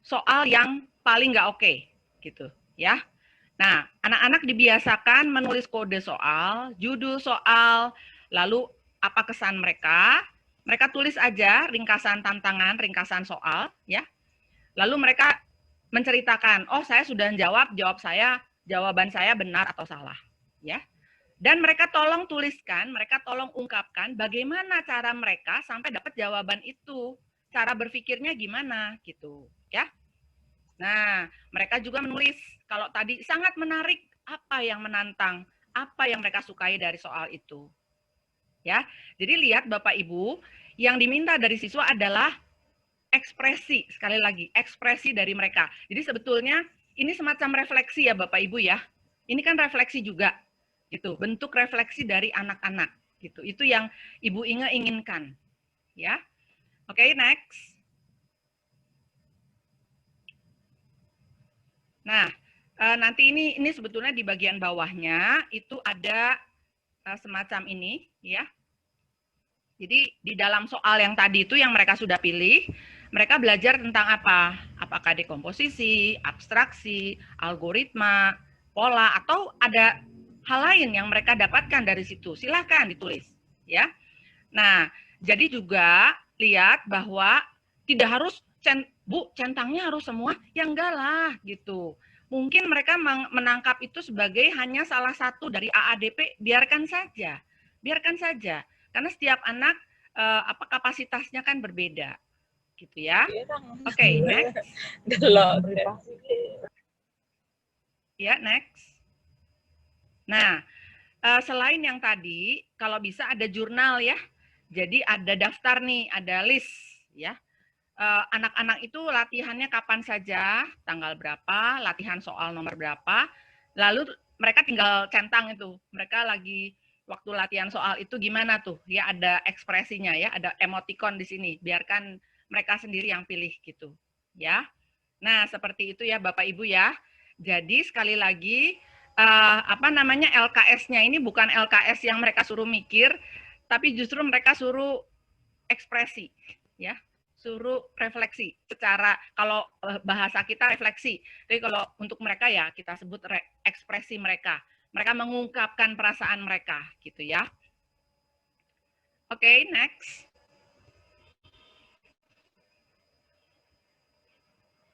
soal yang paling nggak oke, gitu ya. Nah, anak-anak dibiasakan menulis kode soal, judul soal, lalu apa kesan mereka. Mereka tulis aja ringkasan tantangan, ringkasan soal, ya. Lalu mereka menceritakan, oh saya sudah jawab, jawaban saya benar atau salah, ya. Dan mereka tolong tuliskan, mereka tolong ungkapkan bagaimana cara mereka sampai dapat jawaban itu, cara berpikirnya gimana, gitu, ya. Nah, mereka juga menulis, kalau tadi sangat menarik, apa yang menantang, apa yang mereka sukai dari soal itu. Ya, jadi lihat Bapak Ibu, yang diminta dari siswa adalah ekspresi, sekali lagi, ekspresi dari mereka. Jadi sebetulnya ini semacam refleksi ya Bapak Ibu ya. Ini kan refleksi juga, gitu, bentuk refleksi dari anak-anak, gitu. Itu yang Ibu Inge inginkan, ya. Oke, next. Nah, nanti ini sebetulnya di bagian bawahnya itu ada semacam ini, ya. Jadi di dalam soal yang tadi itu yang mereka sudah pilih, mereka belajar tentang apa? apakah dekomposisi, abstraksi, algoritma, pola, atau ada hal lain yang mereka dapatkan dari situ. Silahkan ditulis, ya. Nah, jadi juga lihat bahwa tidak harus Bu, centangnya harus semua, ya enggak lah gitu. Mungkin mereka menangkap itu sebagai hanya salah satu dari AADP, biarkan saja. Biarkan saja. Karena setiap anak kapasitasnya kan berbeda. Gitu ya. Oke, next. Ya, next. Nah, selain yang tadi, kalau bisa ada jurnal ya. Jadi ada daftar nih, ada list ya. Anak-anak itu latihannya kapan saja, tanggal berapa, latihan soal nomor berapa, lalu mereka tinggal centang itu. Mereka lagi waktu latihan soal itu gimana tuh? Ya ada ekspresinya ya, ada emoticon di sini. Biarkan mereka sendiri yang pilih gitu, ya. Nah, seperti itu ya Bapak Ibu ya. Jadi sekali lagi LKS-nya ini bukan LKS yang mereka suruh mikir, tapi justru mereka suruh ekspresi, ya. Suruh refleksi secara, kalau bahasa kita refleksi, tapi kalau untuk mereka ya kita sebut ekspresi mereka mengungkapkan perasaan mereka gitu ya. Oke, next.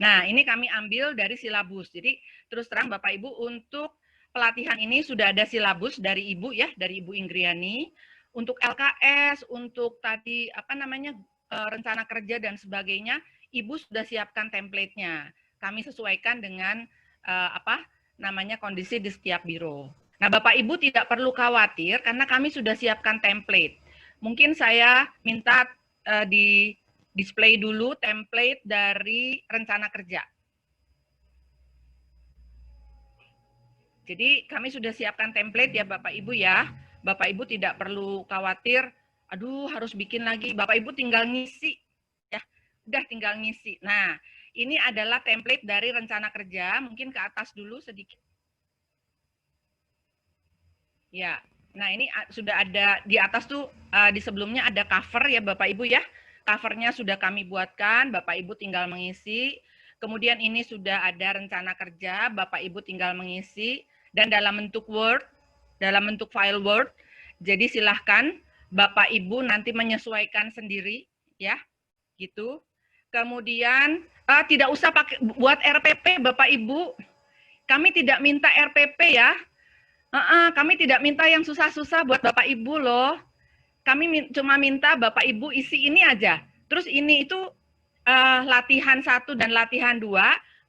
Nah, ini kami ambil dari silabus. Jadi terus terang Bapak Ibu, untuk pelatihan ini sudah ada silabus dari Ibu ya, dari Ibu Inggriani. Untuk LKS, untuk tadi rencana kerja dan sebagainya, Ibu sudah siapkan template-nya. Kami sesuaikan dengan kondisi di setiap biro. Nah, Bapak Ibu tidak perlu khawatir karena kami sudah siapkan template. Mungkin saya minta di display dulu template dari rencana kerja. Jadi kami sudah siapkan template ya Bapak Ibu ya. Bapak Ibu tidak perlu khawatir, aduh harus bikin lagi. Bapak Ibu tinggal ngisi ya. Udah tinggal ngisi. Nah, ini adalah template dari rencana kerja, mungkin ke atas dulu sedikit. Ya. Nah, ini sudah ada di atas tuh di sebelumnya ada cover ya Bapak Ibu ya. Covernya sudah kami buatkan, Bapak Ibu tinggal mengisi. Kemudian ini sudah ada rencana kerja, Bapak Ibu tinggal mengisi dan dalam bentuk Word, dalam bentuk file Word. Jadi silahkan Bapak Ibu nanti menyesuaikan sendiri ya. Gitu. Kemudian tidak usah pakai buat RPP Bapak Ibu. Kami tidak minta RPP ya. Kami tidak minta yang susah-susah buat Bapak Ibu loh. Kami cuma minta Bapak Ibu isi ini aja. Terus ini itu latihan 1 dan latihan 2,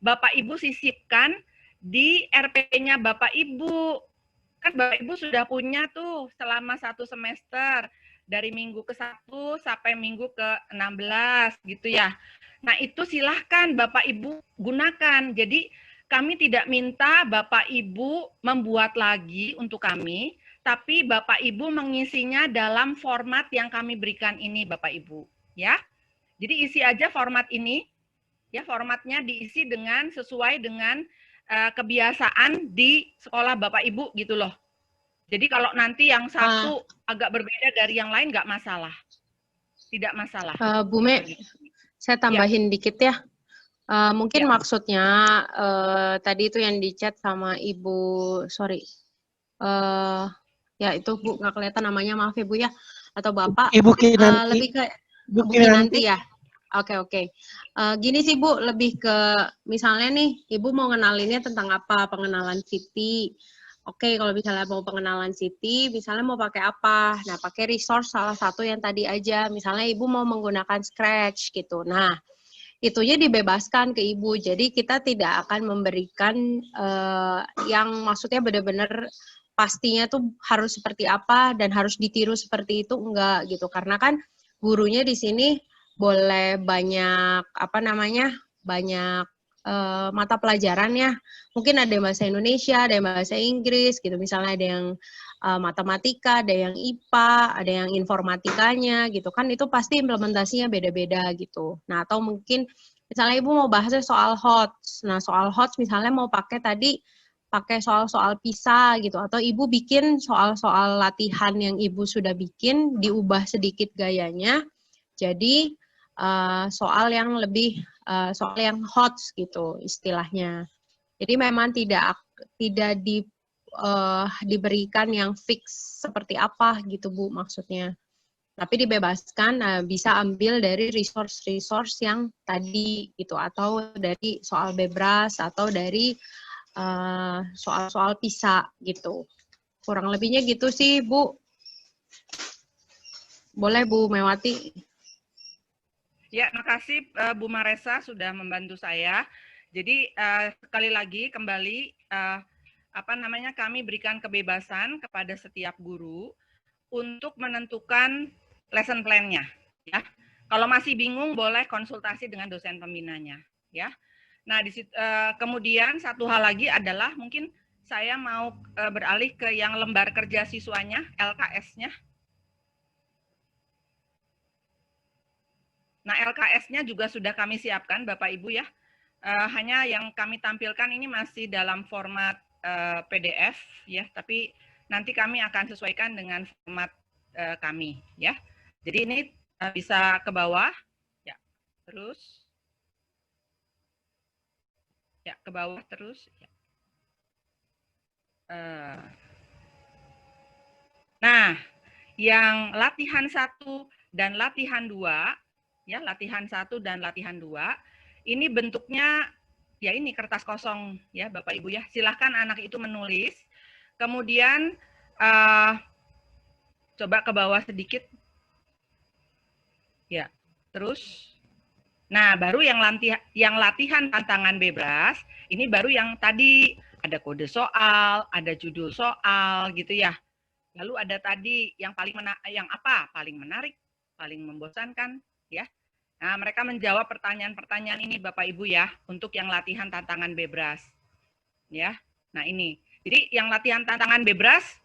Bapak Ibu sisipkan di RPP-nya Bapak Ibu. Kan Bapak Ibu sudah punya tuh selama 1 semester. Dari minggu ke-1 sampai minggu ke-16 gitu ya. Nah itu silahkan Bapak Ibu gunakan. Jadi kami tidak minta Bapak Ibu membuat lagi untuk kami, tapi Bapak Ibu mengisinya dalam format yang kami berikan ini Bapak Ibu. Ya, jadi isi aja format ini, ya formatnya diisi dengan sesuai dengan kebiasaan di sekolah Bapak Ibu gitu loh. Jadi kalau nanti yang satu agak berbeda dari yang lain nggak masalah, tidak masalah. Bu Me, saya tambahin dikit ya. Mungkin maksudnya tadi itu yang di chat sama Ibu, ya itu Bu nggak kelihatan namanya, maaf ya Bu ya, atau Bapak. Ibu Kinanti. Lebih ke Bu Kinanti ya. Oke. Gini sih Bu, lebih ke misalnya nih Ibu mau ngenalinnya tentang apa, pengenalan Citi. Oke, kalau misalnya mau pengenalan Citi, misalnya mau pakai apa? Nah, pakai resource salah satu yang tadi aja. Misalnya Ibu mau menggunakan Scratch gitu. Nah, itunya dibebaskan ke Ibu. Jadi kita tidak akan memberikan yang maksudnya benar-benar pastinya tuh harus seperti apa dan harus ditiru seperti itu, enggak gitu. Karena kan gurunya di sini boleh banyak banyak mata pelajaran ya. Mungkin ada yang bahasa Indonesia, ada yang bahasa Inggris gitu. Misalnya ada yang matematika, ada yang IPA, ada yang informatikanya gitu kan, itu pasti implementasinya beda-beda gitu. Nah, atau mungkin misalnya Ibu mau bahasnya soal HOTS. Nah, soal HOTS misalnya mau pakai soal-soal PISA gitu, atau Ibu bikin soal-soal latihan yang Ibu sudah bikin, diubah sedikit gayanya. Jadi soal yang lebih soal yang hot gitu istilahnya. Jadi memang tidak diberikan yang fix seperti apa gitu Bu maksudnya. Tapi dibebaskan bisa ambil dari resource yang tadi gitu, atau dari soal bebras, atau dari soal-soal PISA gitu. Kurang lebihnya gitu sih Bu. Boleh Bu Mewati. Ya, makasih Bu Maresa sudah membantu saya. Jadi sekali lagi kembali kami berikan kebebasan kepada setiap guru untuk menentukan lesson plan-nya, ya. Kalau masih bingung boleh konsultasi dengan dosen pembinanya, ya. Nah, kemudian satu hal lagi adalah mungkin saya mau beralih ke yang lembar kerja siswanya, LKS-nya. Nah, LKS-nya juga sudah kami siapkan, Bapak Ibu ya. Hanya yang kami tampilkan ini masih dalam format PDF, ya. Tapi nanti kami akan sesuaikan dengan format kami, ya. Jadi ini bisa ke bawah, ya. Terus, ya ke bawah terus. Ya. Nah, yang latihan 1 dan latihan 2, ya latihan 1 dan latihan 2, ini bentuknya ya ini kertas kosong ya Bapak Ibu ya. Silahkan anak itu menulis. Kemudian coba ke bawah sedikit. Ya, terus. Nah, baru yang latihan tantangan bebas, ini baru yang tadi ada kode soal, ada judul soal gitu ya. Lalu ada tadi yang paling paling menarik, paling membosankan ya. Nah, mereka menjawab pertanyaan-pertanyaan ini Bapak Ibu ya, untuk yang latihan tantangan bebas. Ya. Nah, ini. Jadi yang latihan tantangan bebas,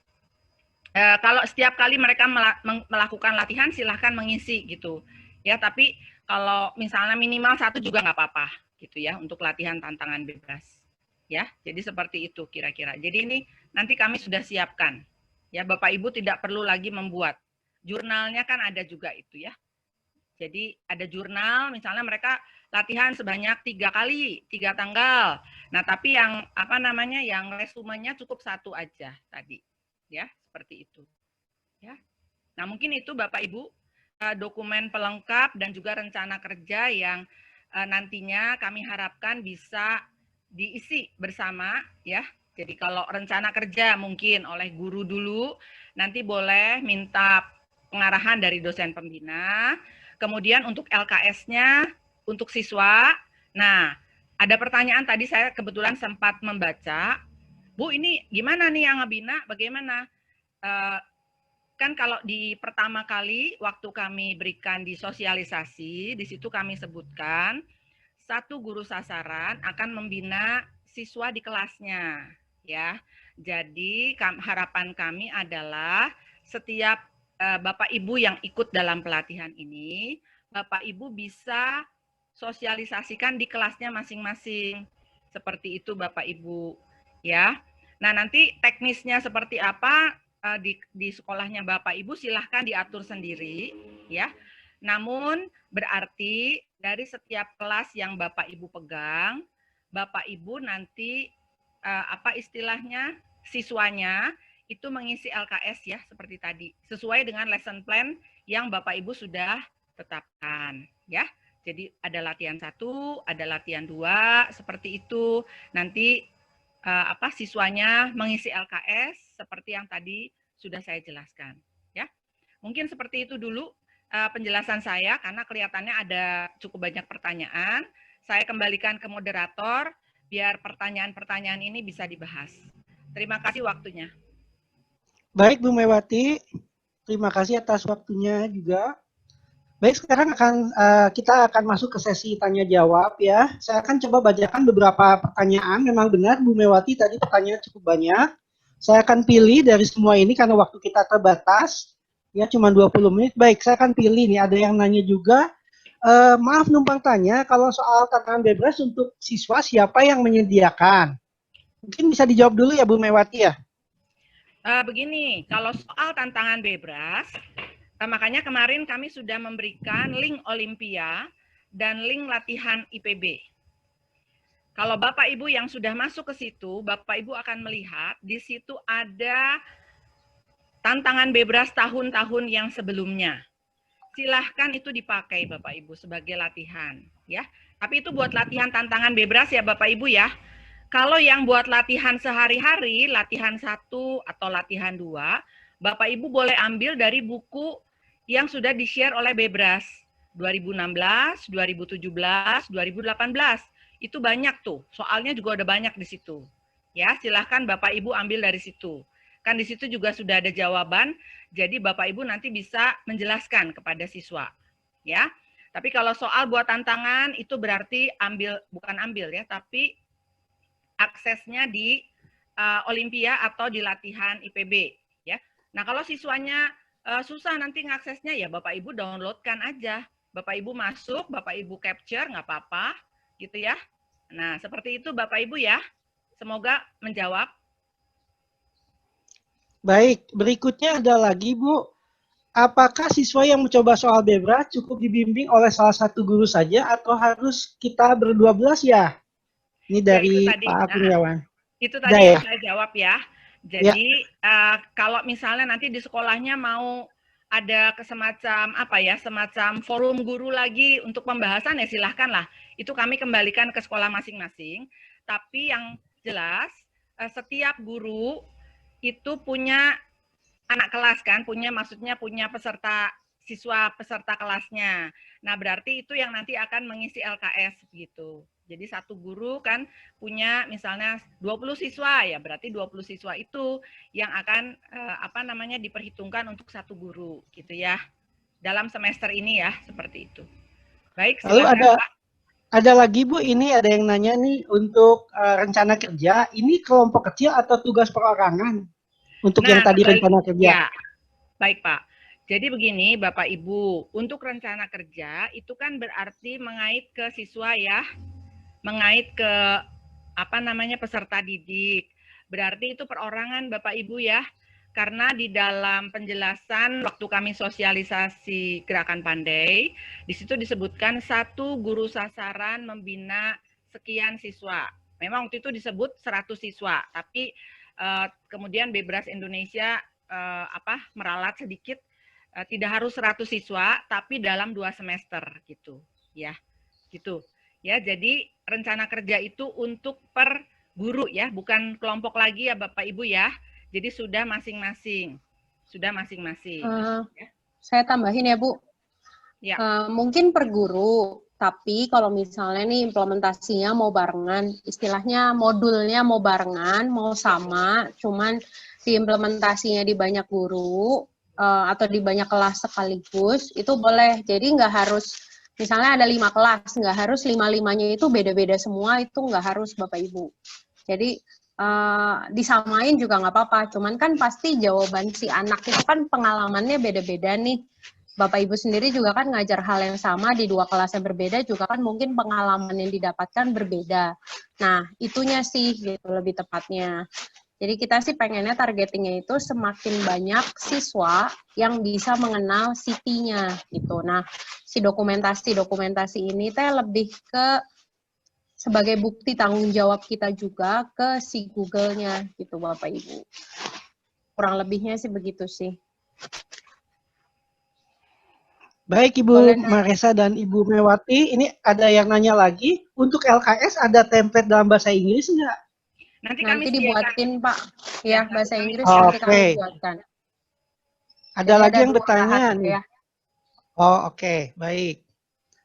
kalau setiap kali mereka melakukan latihan silahkan mengisi gitu. Ya, tapi kalau misalnya minimal 1 juga nggak apa-apa gitu ya untuk latihan tantangan bebas. Ya, jadi seperti itu kira-kira. Jadi ini nanti kami sudah siapkan. Ya, Bapak Ibu tidak perlu lagi membuat. Jurnalnya kan ada juga itu ya. Jadi ada jurnal, misalnya mereka latihan sebanyak 3 kali, 3 tanggal. Nah, tapi yang yang resumenya cukup 1 aja tadi. Ya, seperti itu. Ya. Nah, mungkin itu Bapak Ibu dokumen pelengkap dan juga rencana kerja yang nantinya kami harapkan bisa diisi bersama ya. Jadi kalau rencana kerja mungkin oleh guru dulu, nanti boleh minta pengarahan dari dosen pembina. Kemudian untuk LKS-nya, untuk siswa. Nah, ada pertanyaan tadi saya kebetulan sempat membaca. Bu, ini gimana nih yang ngebina? Bagaimana? Kan kalau di pertama kali waktu kami berikan di sosialisasi, di situ kami sebutkan 1 guru sasaran akan membina siswa di kelasnya, ya. Jadi harapan kami adalah setiap Bapak Ibu yang ikut dalam pelatihan ini, Bapak Ibu bisa sosialisasikan di kelasnya masing-masing. Seperti itu Bapak Ibu, ya. Nah, nanti teknisnya seperti apa di sekolahnya Bapak Ibu silahkan diatur sendiri, ya. Namun berarti dari setiap kelas yang Bapak Ibu pegang, Bapak Ibu nanti siswanya itu mengisi LKS ya seperti tadi, sesuai dengan lesson plan yang Bapak Ibu sudah tetapkan, ya. Jadi ada latihan 1, ada latihan 2, seperti itu. Nanti siswanya mengisi LKS seperti yang tadi sudah saya jelaskan, ya. Mungkin seperti itu dulu penjelasan saya karena kelihatannya ada cukup banyak pertanyaan. Saya kembalikan ke moderator biar pertanyaan-pertanyaan ini bisa dibahas. Terima kasih waktunya. Baik Bu Mewati, terima kasih atas waktunya juga. Baik, sekarang kita akan masuk ke sesi tanya jawab ya. Saya akan coba bacakan beberapa pertanyaan. Memang benar Bu Mewati tadi pertanyaan cukup banyak. Saya akan pilih dari semua ini karena waktu kita terbatas. Ya, cuma 20 menit. Baik, saya akan pilih nih. Ada yang nanya juga. Maaf numpang tanya, kalau soal tantangan bebas untuk siswa siapa yang menyediakan? Mungkin bisa dijawab dulu ya Bu Mewati ya. Begini, kalau soal tantangan bebas, Makanya kemarin kami sudah memberikan link Olimpia dan link latihan IPB. Kalau Bapak Ibu yang sudah masuk ke situ, Bapak Ibu akan melihat di situ ada tantangan Bebras tahun-tahun yang sebelumnya. Silahkan itu dipakai Bapak Ibu sebagai latihan, ya. Tapi itu buat latihan tantangan Bebras ya Bapak Ibu ya. Kalau yang buat latihan sehari-hari, latihan 1 atau latihan 2, Bapak Ibu boleh ambil dari buku yang sudah di-share oleh Bebras 2016, 2017, 2018. Itu banyak tuh, soalnya juga udah banyak di situ. Ya, silahkan Bapak Ibu ambil dari situ. Kan di situ juga sudah ada jawaban, jadi Bapak Ibu nanti bisa menjelaskan kepada siswa. Ya. Tapi kalau soal buat tantangan itu berarti bukan ambil ya, tapi aksesnya di Olimpia atau di latihan IPB. Ya. Nah kalau siswanya susah nanti ngaksesnya ya Bapak Ibu downloadkan aja. Bapak Ibu masuk, Bapak Ibu capture, nggak apa-apa. Gitu ya. Nah, seperti itu Bapak Ibu ya. Semoga menjawab. Baik, berikutnya ada lagi Bu. Apakah siswa yang mencoba soal Bebras cukup dibimbing oleh salah satu guru saja atau harus kita berdua-belas ya? Ini dari ya, Pak Kurniawan. Itu tadi yang saya jawab ya. Jadi kalau misalnya nanti di sekolahnya mau ada semacam semacam forum guru lagi untuk pembahasan ya silahkan lah. Itu kami kembalikan ke sekolah masing-masing. Tapi yang jelas setiap guru itu punya anak kelas kan, maksudnya punya siswa peserta kelasnya. Nah berarti itu yang nanti akan mengisi LKS gitu. Jadi satu guru kan punya misalnya 20 siswa ya, berarti 20 siswa itu yang akan diperhitungkan untuk satu guru gitu ya. Dalam semester ini ya, seperti itu. Baik, silakan. Lalu Pak. Ada lagi Bu, ini ada yang nanya nih untuk rencana kerja, ini kelompok kecil atau tugas perorangan? Untuk yang tadi rencana kerja. Ya. Baik Pak. Jadi begini Bapak Ibu, untuk rencana kerja itu kan berarti mengait ke siswa ya. Mengait ke peserta didik. Berarti itu perorangan Bapak Ibu ya. Karena di dalam penjelasan waktu kami sosialisasi Gerakan Pandai, di situ disebutkan satu guru sasaran membina sekian siswa. Memang waktu itu disebut 100 siswa, tapi kemudian Bebras Indonesia meralat sedikit, tidak harus 100 siswa, tapi dalam 2 semester gitu, ya, gitu. Ya, jadi rencana kerja itu untuk per guru ya, bukan kelompok lagi ya Bapak Ibu ya. Jadi sudah masing-masing. Saya tambahin ya Bu. Ya. Mungkin per guru, tapi kalau misalnya nih implementasinya mau barengan, istilahnya modulnya mau barengan, mau sama, cuman diimplementasinya di banyak guru atau di banyak kelas sekaligus, itu boleh. Jadi nggak harus, misalnya ada 5 kelas, nggak harus 5-5-nya itu beda-beda semua, itu nggak harus Bapak Ibu. Jadi disamain juga nggak apa-apa, cuman kan pasti jawaban si anak itu kan pengalamannya beda-beda nih. Bapak Ibu sendiri juga kan ngajar hal yang sama di 2 kelas yang berbeda juga kan mungkin pengalaman yang didapatkan berbeda. Nah, itunya sih gitu lebih tepatnya. Jadi kita sih pengennya targetingnya itu semakin banyak siswa yang bisa mengenal CT-nya gitu. Nah, si dokumentasi ini teh lebih ke sebagai bukti tanggung jawab kita juga ke si Google-nya gitu Bapak Ibu. Kurang lebihnya sih begitu sih. Baik Ibu Maresa dan Ibu Mewati, ini ada yang nanya lagi, untuk LKS ada template dalam bahasa Inggris enggak? Nanti dibuatin Pak, ya bahasa Inggris nanti kami buatkan. Ada lagi yang bertanya nih. Oh oke, baik.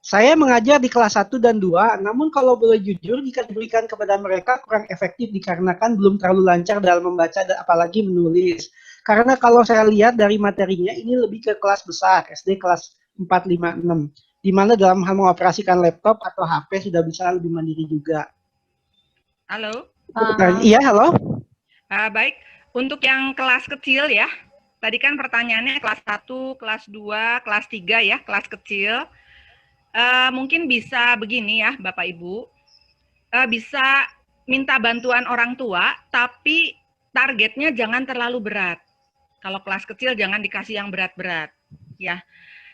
Saya mengajar di kelas 1 dan 2, namun kalau boleh jujur, jika diberikan kepada mereka kurang efektif dikarenakan belum terlalu lancar dalam membaca dan apalagi menulis. Karena kalau saya lihat dari materinya, ini lebih ke kelas besar, SD kelas 4, 5, 6. Di mana dalam hal mengoperasikan laptop atau HP sudah bisa lebih mandiri juga. Halo? Iya, halo? Baik, untuk yang kelas kecil ya, tadi kan pertanyaannya kelas 1, kelas 2, kelas 3 ya, kelas kecil. Mungkin bisa begini ya Bapak Ibu, bisa minta bantuan orang tua, tapi targetnya jangan terlalu berat. Kalau kelas kecil jangan dikasih yang berat-berat, ya.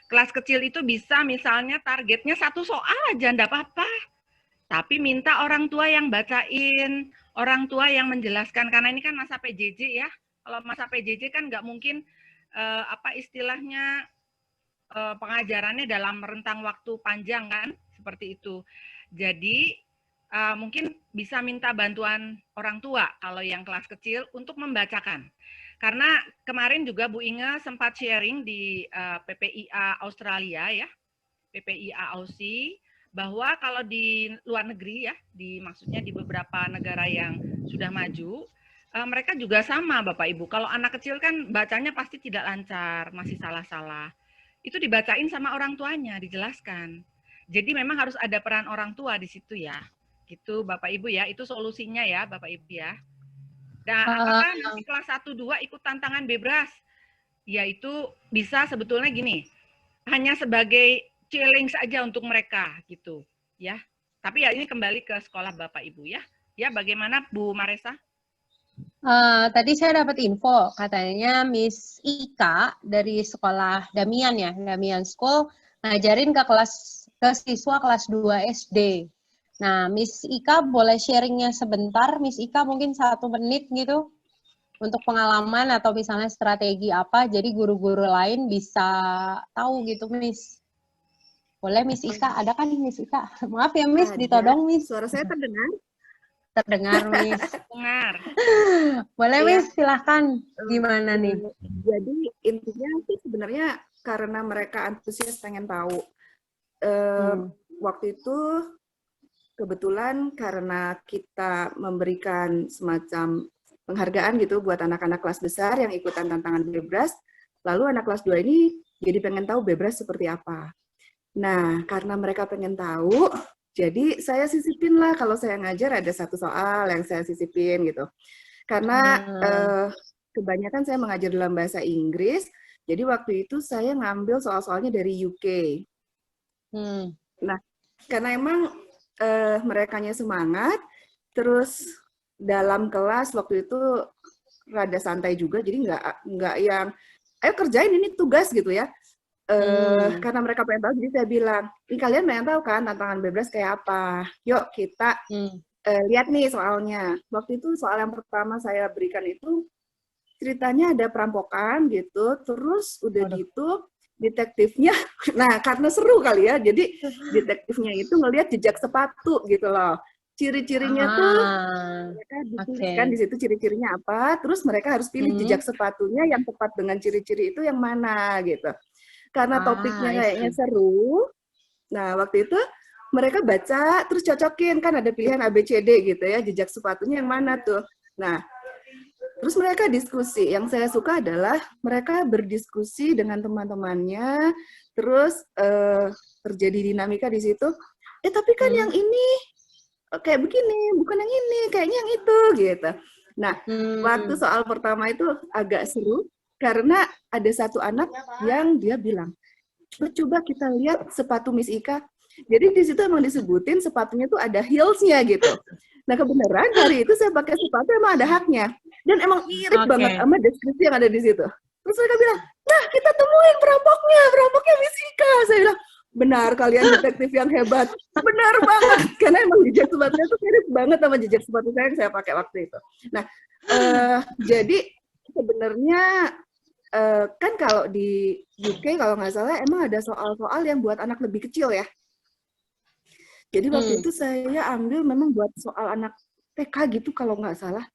Kelas kecil itu bisa misalnya targetnya 1 soal aja, enggak apa-apa. Tapi minta orang tua yang bacain, orang tua yang menjelaskan, karena ini kan masa PJJ ya. Kalau masa PJJ kan nggak mungkin apa istilahnya pengajarannya dalam rentang waktu panjang kan, seperti itu. Jadi mungkin bisa minta bantuan orang tua kalau yang kelas kecil untuk membacakan. Karena kemarin juga Bu Inge sempat sharing di PPIA Australia ya, PPIA Aussie, bahwa kalau di luar negeri ya, maksudnya di beberapa negara yang sudah maju, mereka juga sama Bapak Ibu. Kalau anak kecil kan bacanya pasti tidak lancar, masih salah-salah. Itu dibacain sama orang tuanya, dijelaskan. Jadi memang harus ada peran orang tua di situ ya. Gitu Bapak Ibu ya, itu solusinya ya Bapak Ibu ya. Nah, apakah masih kelas 1-2 ikut tantangan bebras? Yaitu bisa sebetulnya gini, hanya sebagai challenge saja untuk mereka gitu ya. Tapi ya ini kembali ke sekolah Bapak Ibu ya. Ya, bagaimana Bu Maresa? Tadi saya dapat info, katanya Miss Ika dari sekolah Damian ya, Damian School, ngajarin ke siswa kelas 2 SD. Nah, Miss Ika boleh sharingnya sebentar, Miss Ika mungkin 1 menit gitu, untuk pengalaman atau misalnya strategi apa, jadi guru-guru lain bisa tahu gitu, Miss. Boleh Miss Ika, ada kan Miss Ika? Maaf ya Miss, ditodong Miss. Suara saya terdengar? Terdengar Miss. Dengar. Boleh Miss, silahkan. Gimana nih? Jadi intinya sih sebenarnya karena mereka antusias pengen tahu. Waktu itu kebetulan karena kita memberikan semacam penghargaan gitu buat anak-anak kelas besar yang ikutan tantangan bebras, lalu anak kelas 2 ini jadi pengen tahu bebras seperti apa. Nah, karena mereka pengen tahu, jadi saya sisipin lah kalau saya ngajar ada 1 soal yang saya sisipin gitu. Karena kebanyakan saya mengajar dalam bahasa Inggris, jadi waktu itu saya ngambil soal-soalnya dari UK. Nah, karena emang merekanya semangat, terus dalam kelas waktu itu rada santai juga, jadi nggak yang ayo kerjain ini tugas gitu ya. Karena mereka pengen tahu, jadi saya bilang, ini kalian pengen tahu kan tantangan bebras kayak apa? Yuk kita lihat nih soalnya. Waktu itu soal yang pertama saya berikan itu ceritanya ada perampokan gitu, terus udah gitu detektifnya, nah karena seru kali ya, jadi detektifnya itu ngelihat jejak sepatu gitu loh. Ciri-cirinya tuh mereka dituliskan di situ ciri-cirinya apa, terus mereka harus pilih jejak sepatunya yang tepat dengan ciri-ciri itu yang mana gitu. Karena topiknya kayaknya seru, nah waktu itu mereka baca terus cocokin, kan ada pilihan ABCD gitu ya, jejak sepatunya yang mana tuh. Nah, terus mereka diskusi. Yang saya suka adalah mereka berdiskusi dengan teman-temannya, terus terjadi dinamika di situ. Tapi kan yang ini kayak begini, bukan yang ini, kayaknya yang itu gitu. Nah, waktu soal pertama itu agak seru karena ada 1 anak yang dia bilang, coba kita lihat sepatu Miss Ika. Jadi di situ emang disebutin sepatunya tuh ada heels-nya gitu. Nah kebenaran hari itu saya pakai sepatu emang ada haknya. Dan emang mirip banget sama deskripsi yang ada di situ. Terus mereka bilang, nah kita temuin perampoknya Miss Ika. Saya bilang, benar kalian detektif yang hebat. Benar banget. Karena emang jejak sepatunya tuh mirip banget sama jejak sepatu saya yang saya pakai waktu itu. Nah, jadi sebenarnya kan kalau di UK kalau nggak salah emang ada soal-soal yang buat anak lebih kecil ya. Jadi waktu itu saya ambil memang buat soal anak TK gitu kalau nggak salah.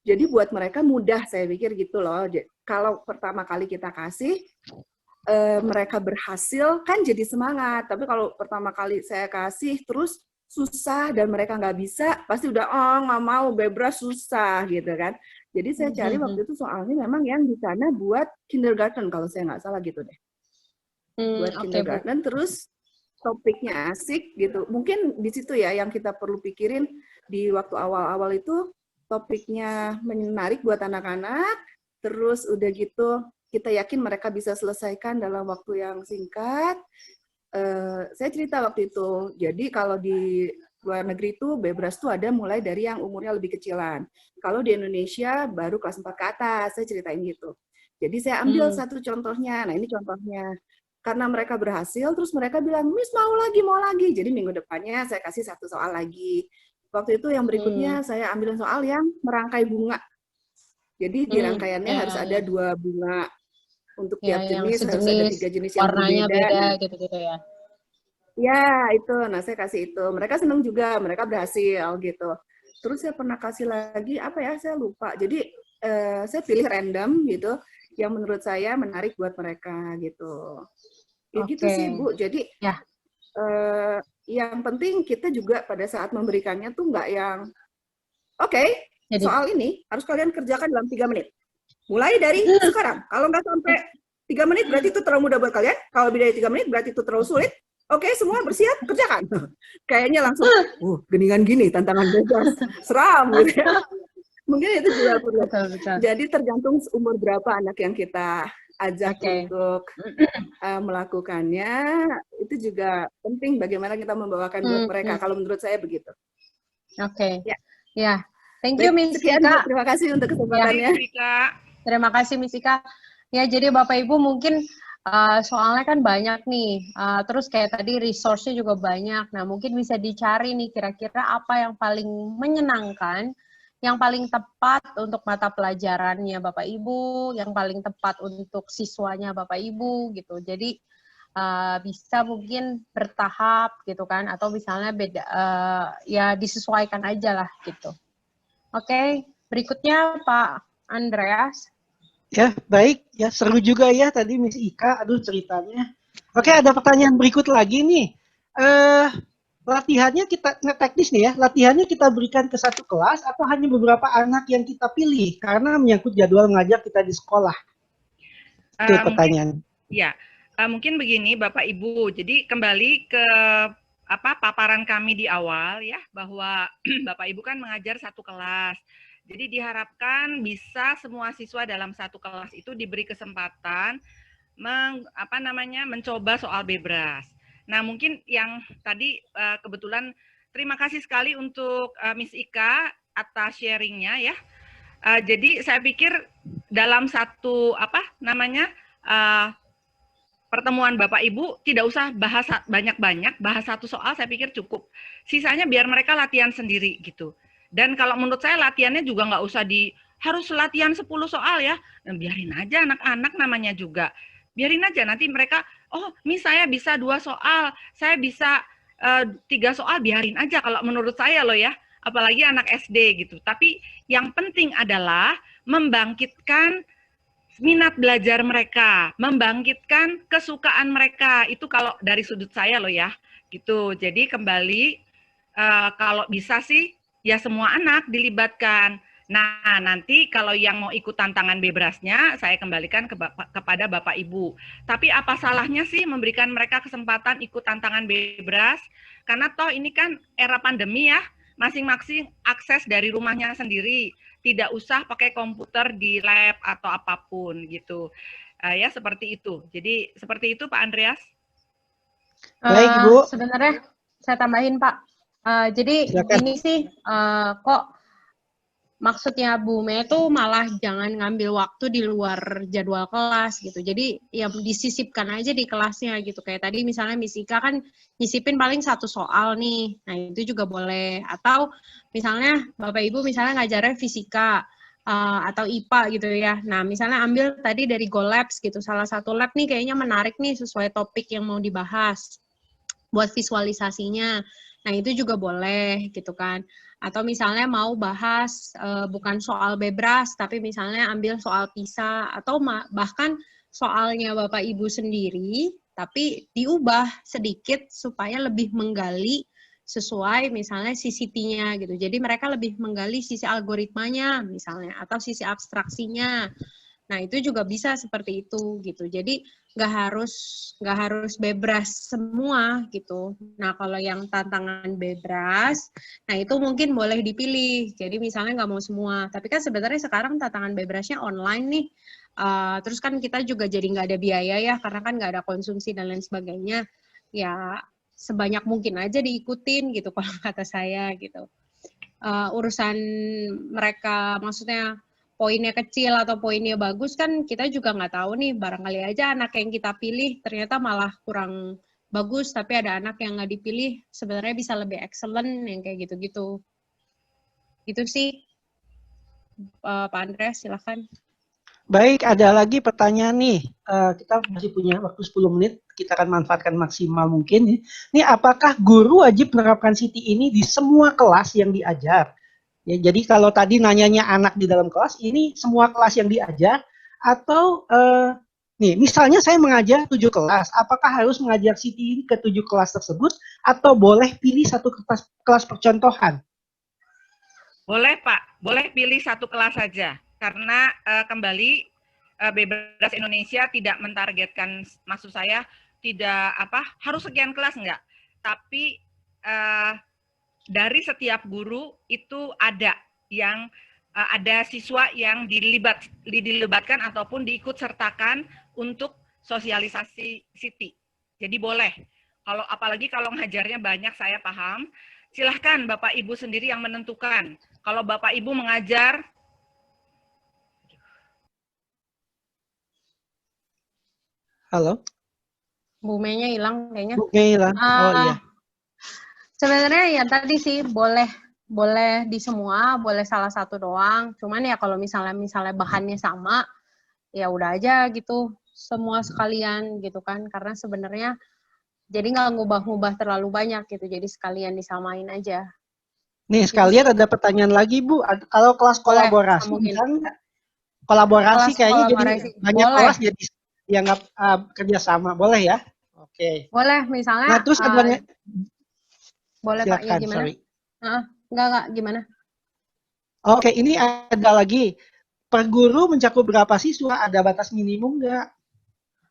Jadi buat mereka mudah saya pikir gitu loh. Kalau pertama kali kita kasih, mereka berhasil kan jadi semangat. Tapi kalau pertama kali saya kasih terus susah dan mereka nggak bisa, pasti udah nggak mau, bebras susah gitu kan. Jadi saya cari waktu itu soalnya memang yang di sana buat kindergarten kalau saya nggak salah gitu deh. Buat kindergarten terus topiknya asik gitu. Mungkin di situ ya yang kita perlu pikirin di waktu awal-awal itu topiknya menarik buat anak-anak, terus udah gitu kita yakin mereka bisa selesaikan dalam waktu yang singkat. Saya cerita waktu itu, jadi kalau di luar negeri itu bebras tuh ada mulai dari yang umurnya lebih kecilan. Kalau di Indonesia baru kelas 4 ke atas, saya ceritain gitu. Jadi saya ambil 1 contohnya, nah ini contohnya. karena mereka berhasil, terus mereka bilang, Miss mau lagi. Jadi minggu depannya saya kasih 1 soal lagi. Waktu itu yang berikutnya saya ambil soal yang merangkai bunga. Jadi di rangkaiannya harus ada 2 bunga. Untuk tiap jenis harus ada 3 jenis yang warnanya berbeda. beda gitu-gitu ya. Ya, itu. Nah, saya kasih itu. Mereka senang juga, mereka berhasil gitu. Terus saya pernah kasih lagi, apa ya, saya lupa. Jadi saya pilih random gitu, yang menurut saya menarik buat mereka gitu. Ya gitu sih, Bu. Jadi yang penting kita juga pada saat memberikannya tuh nggak yang, oke, soal ini harus kalian kerjakan dalam 3 menit. Mulai dari sekarang. Kalau nggak sampai 3 menit berarti itu terlalu mudah buat kalian. Kalau lebih dari 3 menit berarti itu terlalu sulit. Oke, semua bersiap, kerjakan. Kayaknya langsung, geningan gini, tantangan bebas, seram gitu ya. Mungkin itu juga perlu. Jadi tergantung umur berapa anak yang kita ajak untuk melakukannya. Itu juga penting bagaimana kita membawakan buat mereka. Kalau menurut saya begitu. Oke. Ya. Thank you, Miss Sekian, Ika. terima kasih untuk kesempatannya. Terima kasih, Miss Ika. Ya, jadi Bapak Ibu mungkin soalnya kan banyak nih, terus kayak tadi resource-nya juga banyak. Nah, mungkin bisa dicari nih kira-kira apa yang paling menyenangkan, yang paling tepat untuk mata pelajarannya Bapak Ibu, yang paling tepat untuk siswanya Bapak Ibu gitu. Jadi bisa mungkin bertahap gitu kan, atau misalnya beda, ya disesuaikan aja lah gitu. Oke, berikutnya Pak Andreas. Ya, baik. Ya, seru juga ya tadi Miss Ika. Aduh, ceritanya. Oke, ada pertanyaan berikut lagi nih. Latihannya kita, teknis nih ya, latihannya kita berikan ke satu kelas atau hanya beberapa anak yang kita pilih? Karena menyangkut jadwal ngajar kita di sekolah. Itu pertanyaan. Ya, mungkin begini Bapak Ibu. Jadi kembali ke paparan kami di awal ya, bahwa Bapak Ibu kan mengajar satu kelas. Jadi diharapkan bisa semua siswa dalam satu kelas itu diberi kesempatan mencoba soal bebras. Nah, mungkin yang tadi kebetulan terima kasih sekali untuk Miss Ika atas sharingnya ya. Jadi saya pikir dalam satu pertemuan Bapak Ibu tidak usah bahas banyak-banyak, bahas satu soal saya pikir cukup. Sisanya biar mereka latihan sendiri gitu. Dan kalau menurut saya latihannya juga nggak usah harus latihan 10 soal ya. Dan biarin aja anak-anak namanya juga. Biarin aja nanti mereka, oh Miss saya bisa 2 soal, saya bisa 3 soal, biarin aja kalau menurut saya loh ya. Apalagi anak SD gitu. Tapi yang penting adalah membangkitkan minat belajar mereka, membangkitkan kesukaan mereka. Itu kalau dari sudut saya loh ya. Gitu. Jadi kembali kalau bisa sih ya semua anak dilibatkan. Nah, nanti kalau yang mau ikut tantangan bebrasnya, saya kembalikan kepada Bapak Ibu. Tapi apa salahnya sih memberikan mereka kesempatan ikut tantangan bebras? Karena toh ini kan era pandemi ya, masing-masing akses dari rumahnya sendiri. Tidak usah pakai komputer di lab atau apapun gitu. Ya seperti itu. Jadi seperti itu Pak Andreas. Baik, Bu. Sebenarnya saya tambahin Pak. Jadi Silakan. ini sih kok maksudnya Bu Me itu malah jangan ngambil waktu di luar jadwal kelas gitu. Jadi ya disisipkan aja di kelasnya gitu. Kayak tadi misalnya Miss Ika kan nyisipin paling 1 soal nih. Nah itu juga boleh. Atau misalnya Bapak Ibu misalnya ngajarnya fisika atau IPA gitu ya. Nah misalnya ambil tadi dari Go Labs gitu. Salah satu lab nih kayaknya menarik nih sesuai topik yang mau dibahas. Buat visualisasinya. Nah, itu juga boleh gitu kan. Atau misalnya mau bahas bukan soal bebras, tapi misalnya ambil soal PISA, atau bahkan soalnya Bapak Ibu sendiri, tapi diubah sedikit supaya lebih menggali sesuai misalnya sisi T-nya gitu. Jadi mereka lebih menggali sisi algoritmanya misalnya, atau sisi abstraksinya. Nah, itu juga bisa seperti itu gitu. Jadi nggak harus bebras semua gitu. Nah, kalau yang tantangan bebras, nah itu mungkin boleh dipilih. Jadi misalnya nggak mau semua. Tapi kan sebenarnya sekarang tantangan bebrasnya online nih. Terus kan kita juga jadi nggak ada biaya ya, karena kan nggak ada konsumsi dan lain sebagainya. Ya sebanyak mungkin aja diikutin gitu kalau kata saya gitu. Urusan mereka, maksudnya poinnya kecil atau poinnya bagus kan kita juga nggak tahu nih, barangkali aja anak yang kita pilih ternyata malah kurang bagus, tapi ada anak yang nggak dipilih sebenarnya bisa lebih excellent yang kayak gitu-gitu. Itu sih, Pak Andreas, silakan. Baik, ada lagi pertanyaan nih. Kita masih punya waktu 10 menit, kita akan manfaatkan maksimal mungkin. Ini apakah guru wajib menerapkan Siti ini di semua kelas yang diajar? Ya, jadi kalau tadi nanyanya anak di dalam kelas, ini semua kelas yang diajar, atau nih misalnya saya mengajar 7 kelas, apakah harus mengajar Siti ini ke 7 kelas tersebut, atau boleh pilih satu kelas percontohan? Boleh Pak, boleh pilih satu kelas saja. Karena kembali Bebras Indonesia tidak mentargetkan, maksud saya tidak harus sekian kelas enggak, tapi dari setiap guru itu ada yang ada siswa yang dilibatkan ataupun diikut sertakan untuk sosialisasi Siti. Jadi boleh. Kalau apalagi kalau ngajarnya banyak, saya paham. Silahkan Bapak Ibu sendiri yang menentukan. Kalau Bapak Ibu mengajar Halo? Bu Mei-nya hilang kayaknya. Bu Mei hilang. Oh iya. Sebenarnya ya tadi sih boleh di semua, boleh salah satu doang. Cuman ya kalau misalnya bahannya sama, ya udah aja gitu, semua sekalian gitu kan. Karena sebenarnya jadi nggak ngubah-ngubah terlalu banyak gitu. Jadi sekalian disamain aja. Nih sekalian ada pertanyaan lagi Bu. Kalau kelas kolaborasi, misalnya kolaborasi kayaknya jadi banyak kelas jadi dianggap kerjasama, boleh ya? Oke. Boleh, misalnya. Nah terus ada boleh silakan, Pak, ya gimana? Enggak, gimana? Oke, ini ada lagi. Per guru mencakup berapa siswa? Ada batas minimum nggak?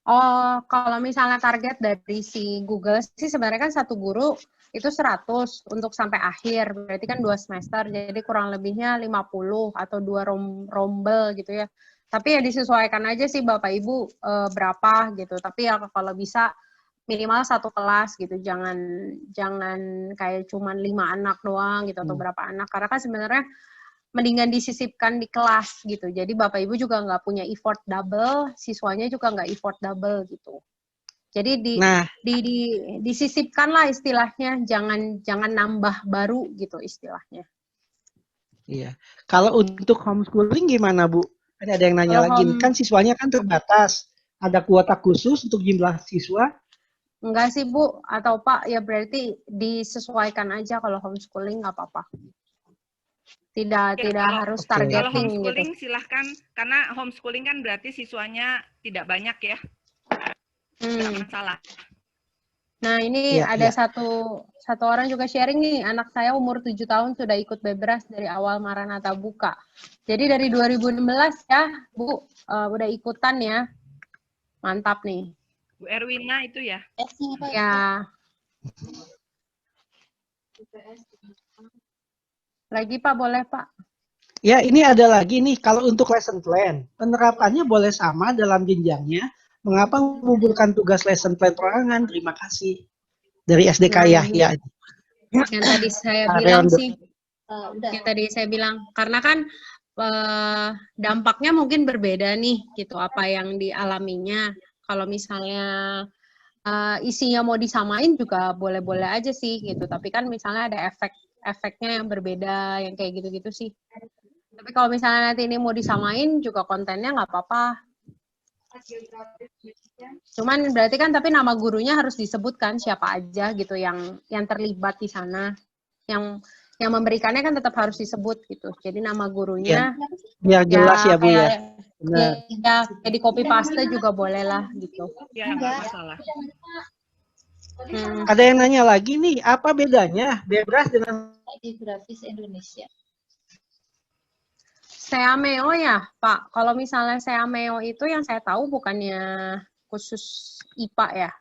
Oh, kalau misalnya target dari si Google sih sebenarnya kan satu guru itu 100 untuk sampai akhir. Berarti kan 2 semester, jadi kurang lebihnya 50 atau 2 rombel gitu ya. Tapi ya disesuaikan aja sih Bapak Ibu berapa gitu. Tapi ya kalau bisa minimal 1 kelas gitu. Jangan kayak cuman 5 anak doang gitu atau berapa anak. Karena kan sebenarnya mendingan disisipkan di kelas gitu. Jadi Bapak Ibu juga nggak punya effort double, siswanya juga nggak effort double gitu. Jadi disisipkan lah istilahnya, jangan nambah baru gitu istilahnya. Iya. Kalau untuk homeschooling gimana Bu? Ada yang nanya lagi, kan siswanya kan terbatas. Ada kuota khusus untuk jumlah siswa? Enggak sih Bu, atau Pak, ya berarti disesuaikan aja kalau homeschooling nggak apa-apa. Tidak harus targeting. Kalau homeschooling gitu. Silahkan, karena homeschooling kan berarti siswanya tidak banyak ya. Tidak masalah. Nah ini ada satu orang juga sharing nih, anak saya umur 7 tahun sudah ikut Bebras dari awal Maranatha buka. Jadi dari 2016 ya Bu, udah ikutan ya. Mantap nih. Bu Erwina itu ya? Ya. Lagi Pak, boleh Pak? Ya, ini ada lagi nih, kalau untuk lesson plan, penerapannya boleh sama dalam jenjangnya. Mengapa mengumpulkan tugas lesson plan perorangan? Terima kasih. Dari SDK Yahya. Yang tadi saya bilang sih, yang tadi saya bilang, karena kan dampaknya mungkin berbeda nih, gitu, apa yang dialaminya. Kalau misalnya isinya mau disamain juga boleh-boleh aja sih, gitu. Tapi kan misalnya ada efeknya yang berbeda, yang kayak gitu-gitu sih. Tapi kalau misalnya nanti ini mau disamain juga kontennya nggak apa-apa. Cuman berarti kan tapi nama gurunya harus disebutkan siapa aja gitu yang terlibat di sana. Yang memberikannya kan tetap harus disebut gitu. Jadi nama gurunya biar jelas ya Bu ya. Ya, kayak di copy paste juga boleh lah gitu. Ya, nggak masalah. Ada yang nanya lagi nih, apa bedanya Bebras dengan Grafis Indonesia? Seameo ya, Pak. Kalau misalnya Seameo itu yang saya tahu bukannya khusus IPA ya.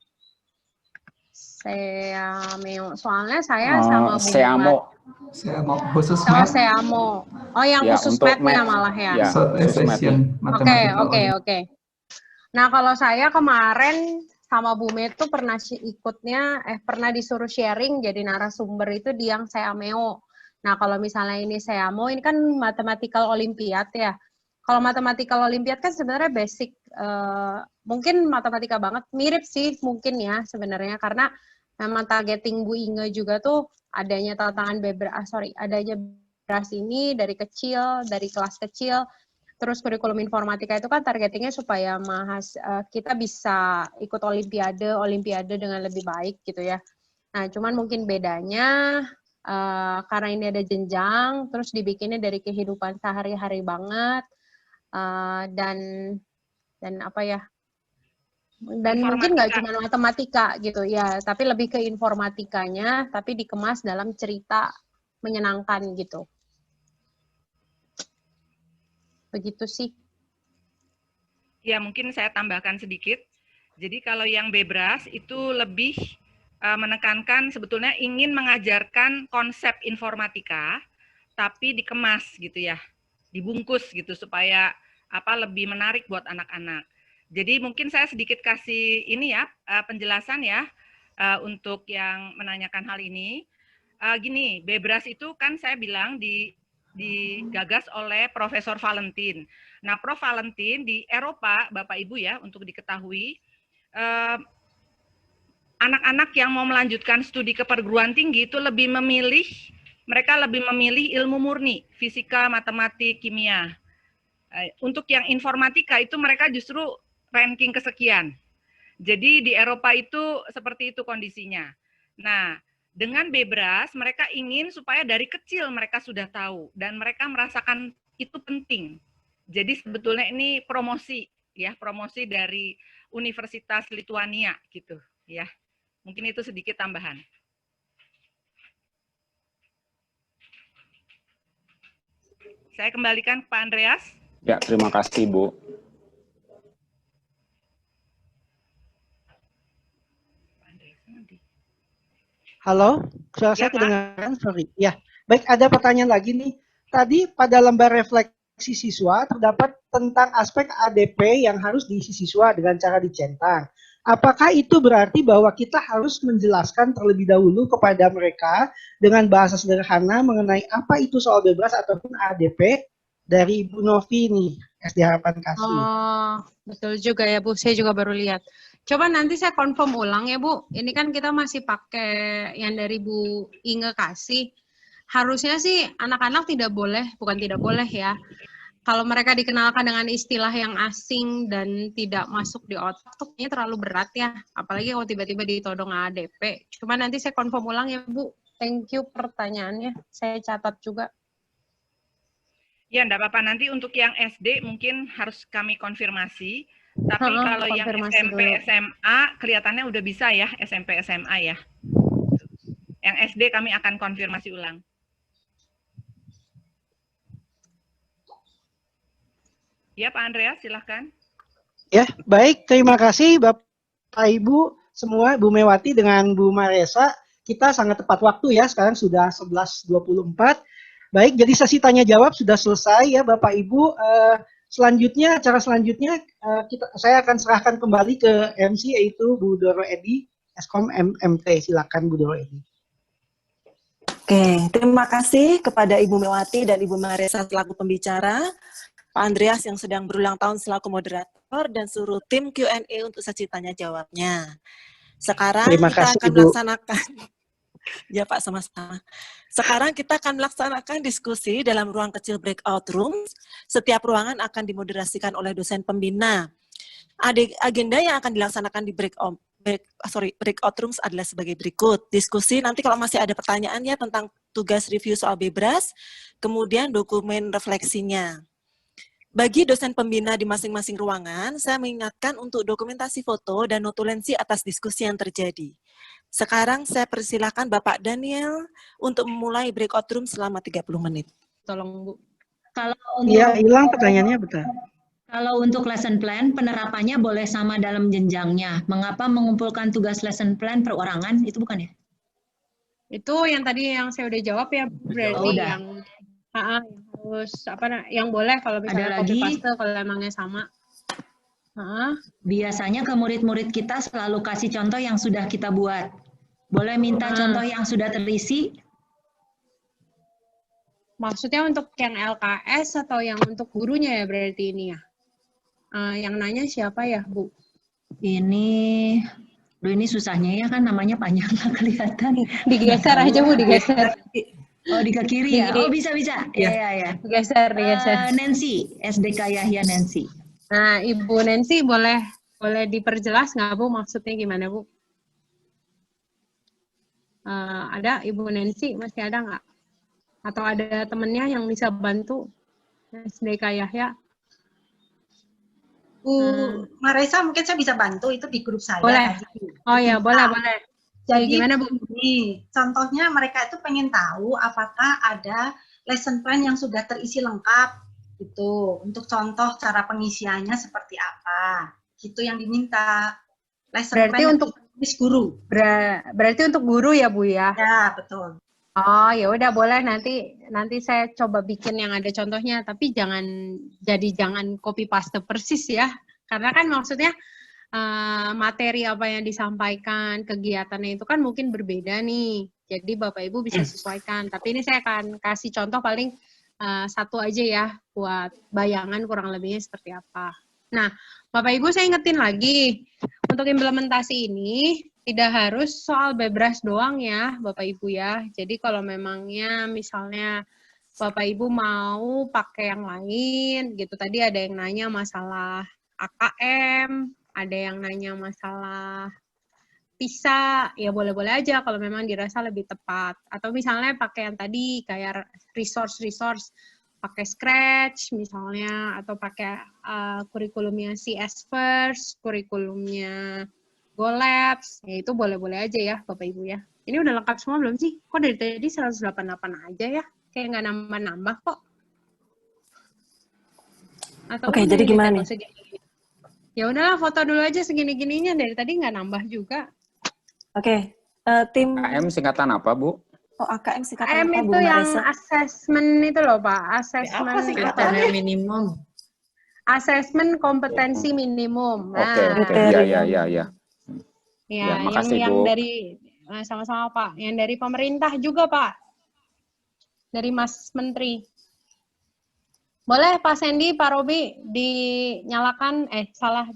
Seameo. Soalnya saya sama Bu Seamo khusus math. Seamo. Oh, yang ya, khusus math-nya malah ya. Oke. Nah, kalau saya kemarin sama Bu Met tuh pernah disuruh sharing jadi narasumber itu di yang Seameo. Nah, kalau misalnya ini Seamo, ini kan mathematical Olympiad ya. Kalau matematikal olimpiad kan sebenarnya basic, mungkin matematika banget, mirip sih mungkin ya sebenarnya, karena memang targeting Bu Inge juga tuh adanya tantangan adanya BEBRAS ini dari kecil, dari kelas kecil, terus kurikulum informatika itu kan targetingnya supaya kita bisa ikut olimpiade dengan lebih baik gitu ya. Nah, cuman mungkin bedanya karena ini ada jenjang, terus dibikinnya dari kehidupan sehari-hari banget, dan apa ya, dan mungkin nggak cuma matematika gitu ya, tapi lebih ke informatikanya, tapi dikemas dalam cerita menyenangkan gitu. Begitu sih. Ya, mungkin saya tambahkan sedikit. Jadi kalau yang BEBRAS itu lebih menekankan sebetulnya ingin mengajarkan konsep informatika, tapi dikemas gitu ya, dibungkus gitu supaya lebih menarik buat anak-anak. Jadi mungkin saya sedikit kasih ini ya penjelasan ya untuk yang menanyakan hal ini. Gini, BEBRAS itu kan saya bilang digagas oleh Profesor Valentin. Nah, Prof. Valentin di Eropa, Bapak Ibu ya, untuk diketahui, anak-anak yang mau melanjutkan studi ke perguruan tinggi itu mereka lebih memilih ilmu murni, fisika, matematik, kimia. Untuk yang informatika itu mereka justru ranking kesekian. Jadi di Eropa itu seperti itu kondisinya. Nah, dengan BEBRAS mereka ingin supaya dari kecil mereka sudah tahu dan mereka merasakan itu penting. Jadi sebetulnya ini promosi dari Universitas Lituania gitu ya. Mungkin itu sedikit tambahan. Saya kembalikan ke Pak Andreas. Ya, terima kasih, Bu. Halo, suara saya kedengaran? Sorry. Ya, baik, ada pertanyaan lagi nih. Tadi pada lembar refleksi siswa terdapat tentang aspek ADP yang harus diisi siswa dengan cara dicentang. Apakah itu berarti bahwa kita harus menjelaskan terlebih dahulu kepada mereka dengan bahasa sederhana mengenai apa itu soal BEBRAS ataupun ADP dari Ibu Novi nih, SD Harapan Kasih? Oh, betul juga ya Bu, saya juga baru lihat. Coba nanti saya confirm ulang ya Bu, ini kan kita masih pakai yang dari Bu Inge kasih. Harusnya sih anak-anak bukan tidak boleh ya. Kalau mereka dikenalkan dengan istilah yang asing dan tidak masuk di otak, tuh kayaknya terlalu berat ya. Apalagi kalau tiba-tiba ditodong ADP. Cuma nanti saya confirm ulang ya Bu. Thank you pertanyaannya, saya catat juga. Ya, enggak apa-apa. Nanti untuk yang SD mungkin harus kami konfirmasi. Tapi kalau yang SMP, dulu. SMA kelihatannya udah bisa ya, SMP, SMA ya. Yang SD kami akan konfirmasi ulang. Ya, Pak Andreas, silahkan. Ya, baik. Terima kasih Bapak Ibu semua, Bu Mewati dengan Bu Maresa. Kita sangat tepat waktu ya, sekarang sudah 11.24. Baik, jadi sesi tanya jawab sudah selesai ya Bapak Ibu. Acara selanjutnya saya akan serahkan kembali ke MC yaitu Bu Doro Edi, Eskom MMT. Silakan Bu Doro Edi. Oke, terima kasih kepada Ibu Mewati dan Ibu Maresa selaku pembicara, Pak Andreas yang sedang berulang tahun selaku moderator, dan seluruh tim Q&A untuk sesi tanya jawabnya. Sekarang kita akan melaksanakan. Ya Pak, sama-sama. Sekarang kita akan melaksanakan diskusi dalam ruang kecil breakout room. Setiap ruangan akan dimoderasikan oleh dosen pembina. Agenda yang akan dilaksanakan di breakout rooms adalah sebagai berikut. Diskusi nanti kalau masih ada pertanyaannya tentang tugas review soal BEBRAS, kemudian dokumen refleksinya. Bagi dosen pembina di masing-masing ruangan, saya mengingatkan untuk dokumentasi foto dan notulensi atas diskusi yang terjadi. Sekarang saya persilakan Bapak Daniel untuk memulai breakout room selama 30 menit. Tolong Bu. Kalau untuk Iya, hilang pertanyaannya, betul. Kalau untuk lesson plan, penerapannya boleh sama dalam jenjangnya. Mengapa mengumpulkan tugas lesson plan perorangan? Itu bukan ya? Itu yang tadi yang saya udah jawab ya, berarti yang harus yang boleh kalau misalnya copy paste kalau emangnya sama. Biasanya ke murid-murid kita selalu kasih contoh yang sudah kita buat. Boleh minta contoh yang sudah terisi? Maksudnya untuk yang LKS atau yang untuk gurunya ya berarti ini ya? Yang nanya siapa ya, Bu? Ini susahnya ya kan namanya panjang nggak kelihatan. Digeser aja Bu, digeser. Oh di ke kiri ya? Oh bisa. Ya. Digeser. Nancy, SDK Yahya Nancy. Nah Ibu Nancy boleh diperjelas nggak Bu maksudnya gimana Bu? Ada Ibu Nancy masih ada nggak? Atau ada temennya yang bisa bantu SDK Yahya? Bu Marisa mungkin saya bisa bantu itu di grup saya. Boleh. Oh ya, boleh. Jadi gimana Bu? Nih, contohnya mereka itu pengen tahu apakah ada lesson plan yang sudah terisi lengkap gitu. Untuk contoh cara pengisiannya seperti apa. Gitu yang diminta. Lesson Berarti plan untuk guru. Berarti untuk guru ya Bu ya? Ya, betul. Oh ya udah boleh nanti saya coba bikin yang ada contohnya tapi jangan copy paste persis ya karena kan maksudnya materi apa yang disampaikan kegiatannya itu kan mungkin berbeda nih jadi Bapak Ibu bisa sesuaikan tapi ini saya akan kasih contoh paling satu aja ya buat bayangan kurang lebihnya seperti apa. Nah Bapak Ibu saya ingetin lagi untuk implementasi ini tidak harus soal bebras doang ya Bapak Ibu ya. Jadi kalau memangnya misalnya Bapak Ibu mau pakai yang lain gitu. Tadi ada yang nanya masalah AKM, ada yang nanya masalah PISA, ya boleh-boleh aja kalau memang dirasa lebih tepat. Atau misalnya pakai yang tadi kayak resource, pakai Scratch misalnya, atau pakai kurikulumnya CS First, kurikulumnya GoLabs, ya itu boleh-boleh aja ya Bapak Ibu ya. Ini udah lengkap semua belum sih? Kok dari tadi 188 aja ya? Kayak nggak nambah-nambah kok. Oke, jadi gimana nih? Ya udahlah foto dulu aja segini-gininya, dari tadi nggak nambah juga. Oke, tim... AKM singkatan apa Bu? Oh AKM singkatan apa Bu itu yang Marisa? assessment itu loh Pak, assessment Apa singkatannya minimum? Assessment kompetensi minimum. Oke, ya. Ya, makasih, yang Bu. dari sama-sama Pak, yang dari pemerintah juga Pak, dari Mas Menteri. Boleh Pak Sandy, Pak Robi dinyalakan,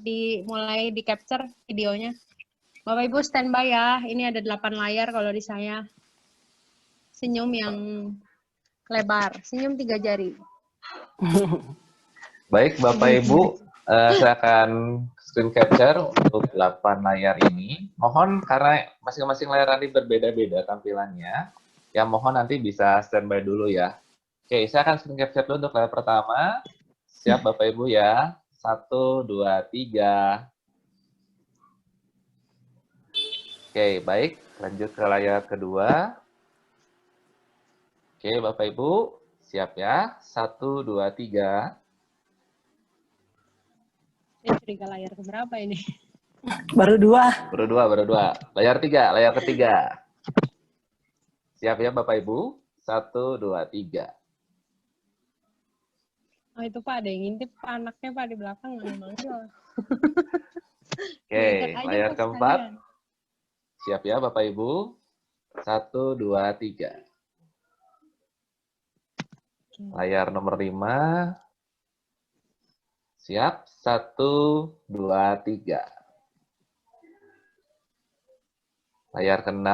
dimulai di capture videonya. Bapak Ibu standby ya, ini ada 8 layar kalau di saya. Senyum yang lebar, senyum 3 jari. Baik Bapak Ibu, saya akan screen capture untuk 8 layar ini. Mohon karena masing-masing layar nanti berbeda-beda tampilannya, ya mohon nanti bisa standby dulu ya. Oke, saya akan screen capture dulu untuk layar pertama. Siap Bapak Ibu ya. 1, 2, 3. Oke, baik. Lanjut ke layar kedua. Oke, Bapak Ibu, siap ya. 1, 2, 3. Ini curiga layar keberapa ini? Baru 2. Baru dua. Layar ketiga. Siap ya Bapak Ibu? 1, 2, 3. Oh itu Pak, ada yang ngintip Pak, anaknya Pak di belakang nggak manggil. Oke, layar keempat. Siap ya Bapak Ibu? 1, 2, 3. Layar nomor 5. Siap? 1, 2, 3. Layar ke-6.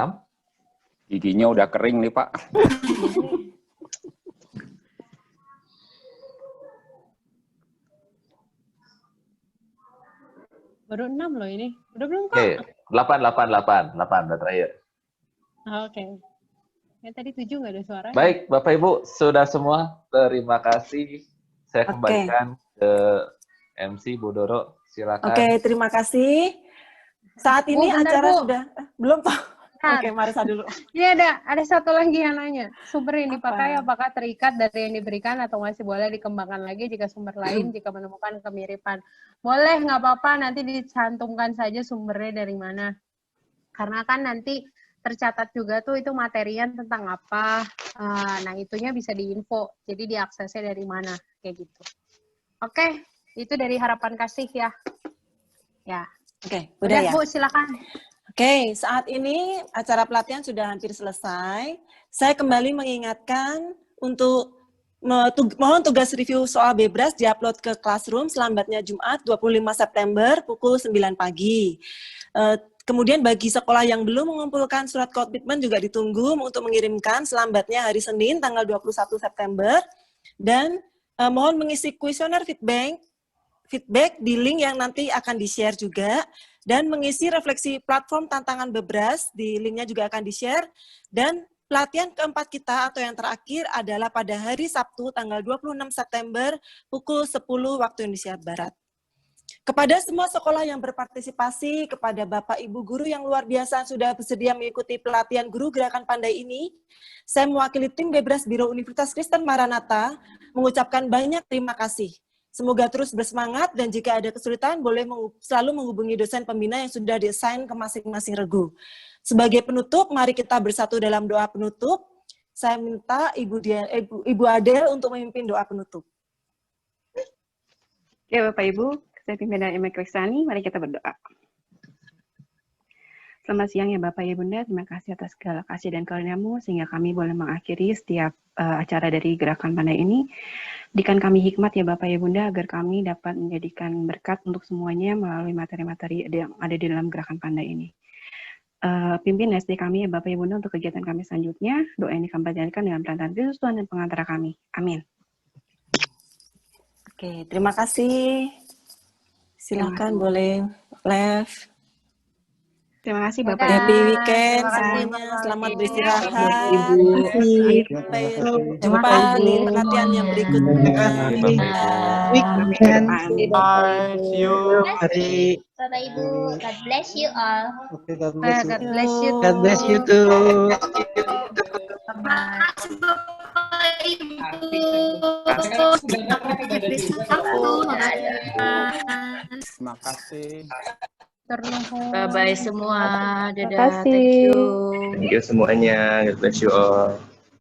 Giginya udah kering nih, Pak. Baru 6 loh ini. Udah belum Kak? Oke, 8 udah terakhir. Oke. Ya tadi 7 nggak ada suaranya. Baik, Bapak Ibu, sudah semua. Terima kasih. Saya kembalikan ke MC Bu Doro. Silakan. Oke, terima kasih. Saat ini bentar, acara Bu. sudah belum Pak. Oke, Marisa dulu. Ini ada satu lagi yang nanya. Sumber yang dipakai apakah terikat dari yang diberikan atau masih boleh dikembangkan lagi jika sumber lain jika menemukan kemiripan? Boleh, nggak apa-apa. Nanti dicantumkan saja sumbernya dari mana. Karena kan nanti tercatat juga tuh itu materian tentang apa. Nah, itunya bisa diinfo. Jadi diaksesnya dari mana. Kayak gitu. Oke, itu dari Harapan Kasih ya. Ya. Oke, udah ya. Bu, silakan. Oke, saat ini acara pelatihan sudah hampir selesai. Saya kembali mengingatkan untuk Mohon tugas review soal Bebras diupload ke Classroom selambatnya Jumat 25 September pukul 9 pagi. Kemudian bagi sekolah yang belum mengumpulkan surat komitmen juga ditunggu untuk mengirimkan selambatnya hari Senin tanggal 21 September. Dan mohon mengisi kuesioner feedback di link yang nanti akan di-share juga. Dan mengisi refleksi platform tantangan Bebras, di linknya juga akan di-share. Dan pelatihan keempat kita atau yang terakhir adalah pada hari Sabtu tanggal 26 September pukul 10 waktu Indonesia Barat. Kepada semua sekolah yang berpartisipasi, kepada Bapak Ibu guru yang luar biasa sudah bersedia mengikuti pelatihan guru Gerakan Pandai ini, saya mewakili tim Bebras Biro Universitas Kristen Maranatha mengucapkan banyak terima kasih. Semoga terus bersemangat dan jika ada kesulitan boleh selalu menghubungi dosen pembina yang sudah di-assign ke masing-masing regu. Sebagai penutup, mari kita bersatu dalam doa penutup. Saya minta Ibu Adel untuk memimpin doa penutup. Oke, Bapak Ibu, saya pimpinan Emek Kriksani, mari kita berdoa. Selamat siang ya Bapak Ibu Bunda, terima kasih atas segala kasih dan karunia-Mu sehingga kami boleh mengakhiri setiap acara dari Gerakan Pandai ini. Berikan kami hikmat ya Bapak Ibu Bunda agar kami dapat menjadikan berkat untuk semuanya melalui materi-materi yang ada di dalam Gerakan Pandai ini. Pimpin SD kami ya Bapak Ibu Bunda untuk kegiatan kami selanjutnya. Doa ini kami panjatkan dengan perantaraan Kristus Tuhan dan pengantara kami. Amin. Oke, terima kasih. Silakan boleh live. Terima kasih Bapak. Happy weekend semuanya. Selamat beristirahat. Sampai jumpa di pelatihan yang berikutnya. Weekend. Bye. See you. Bapak Ibu, God bless you all. Okay, God bless you. God bless you. God bless you too. Terima kasih. Bye-bye semua. Dadah. Terima kasih. Thank you. Thank you semuanya. God bless you all.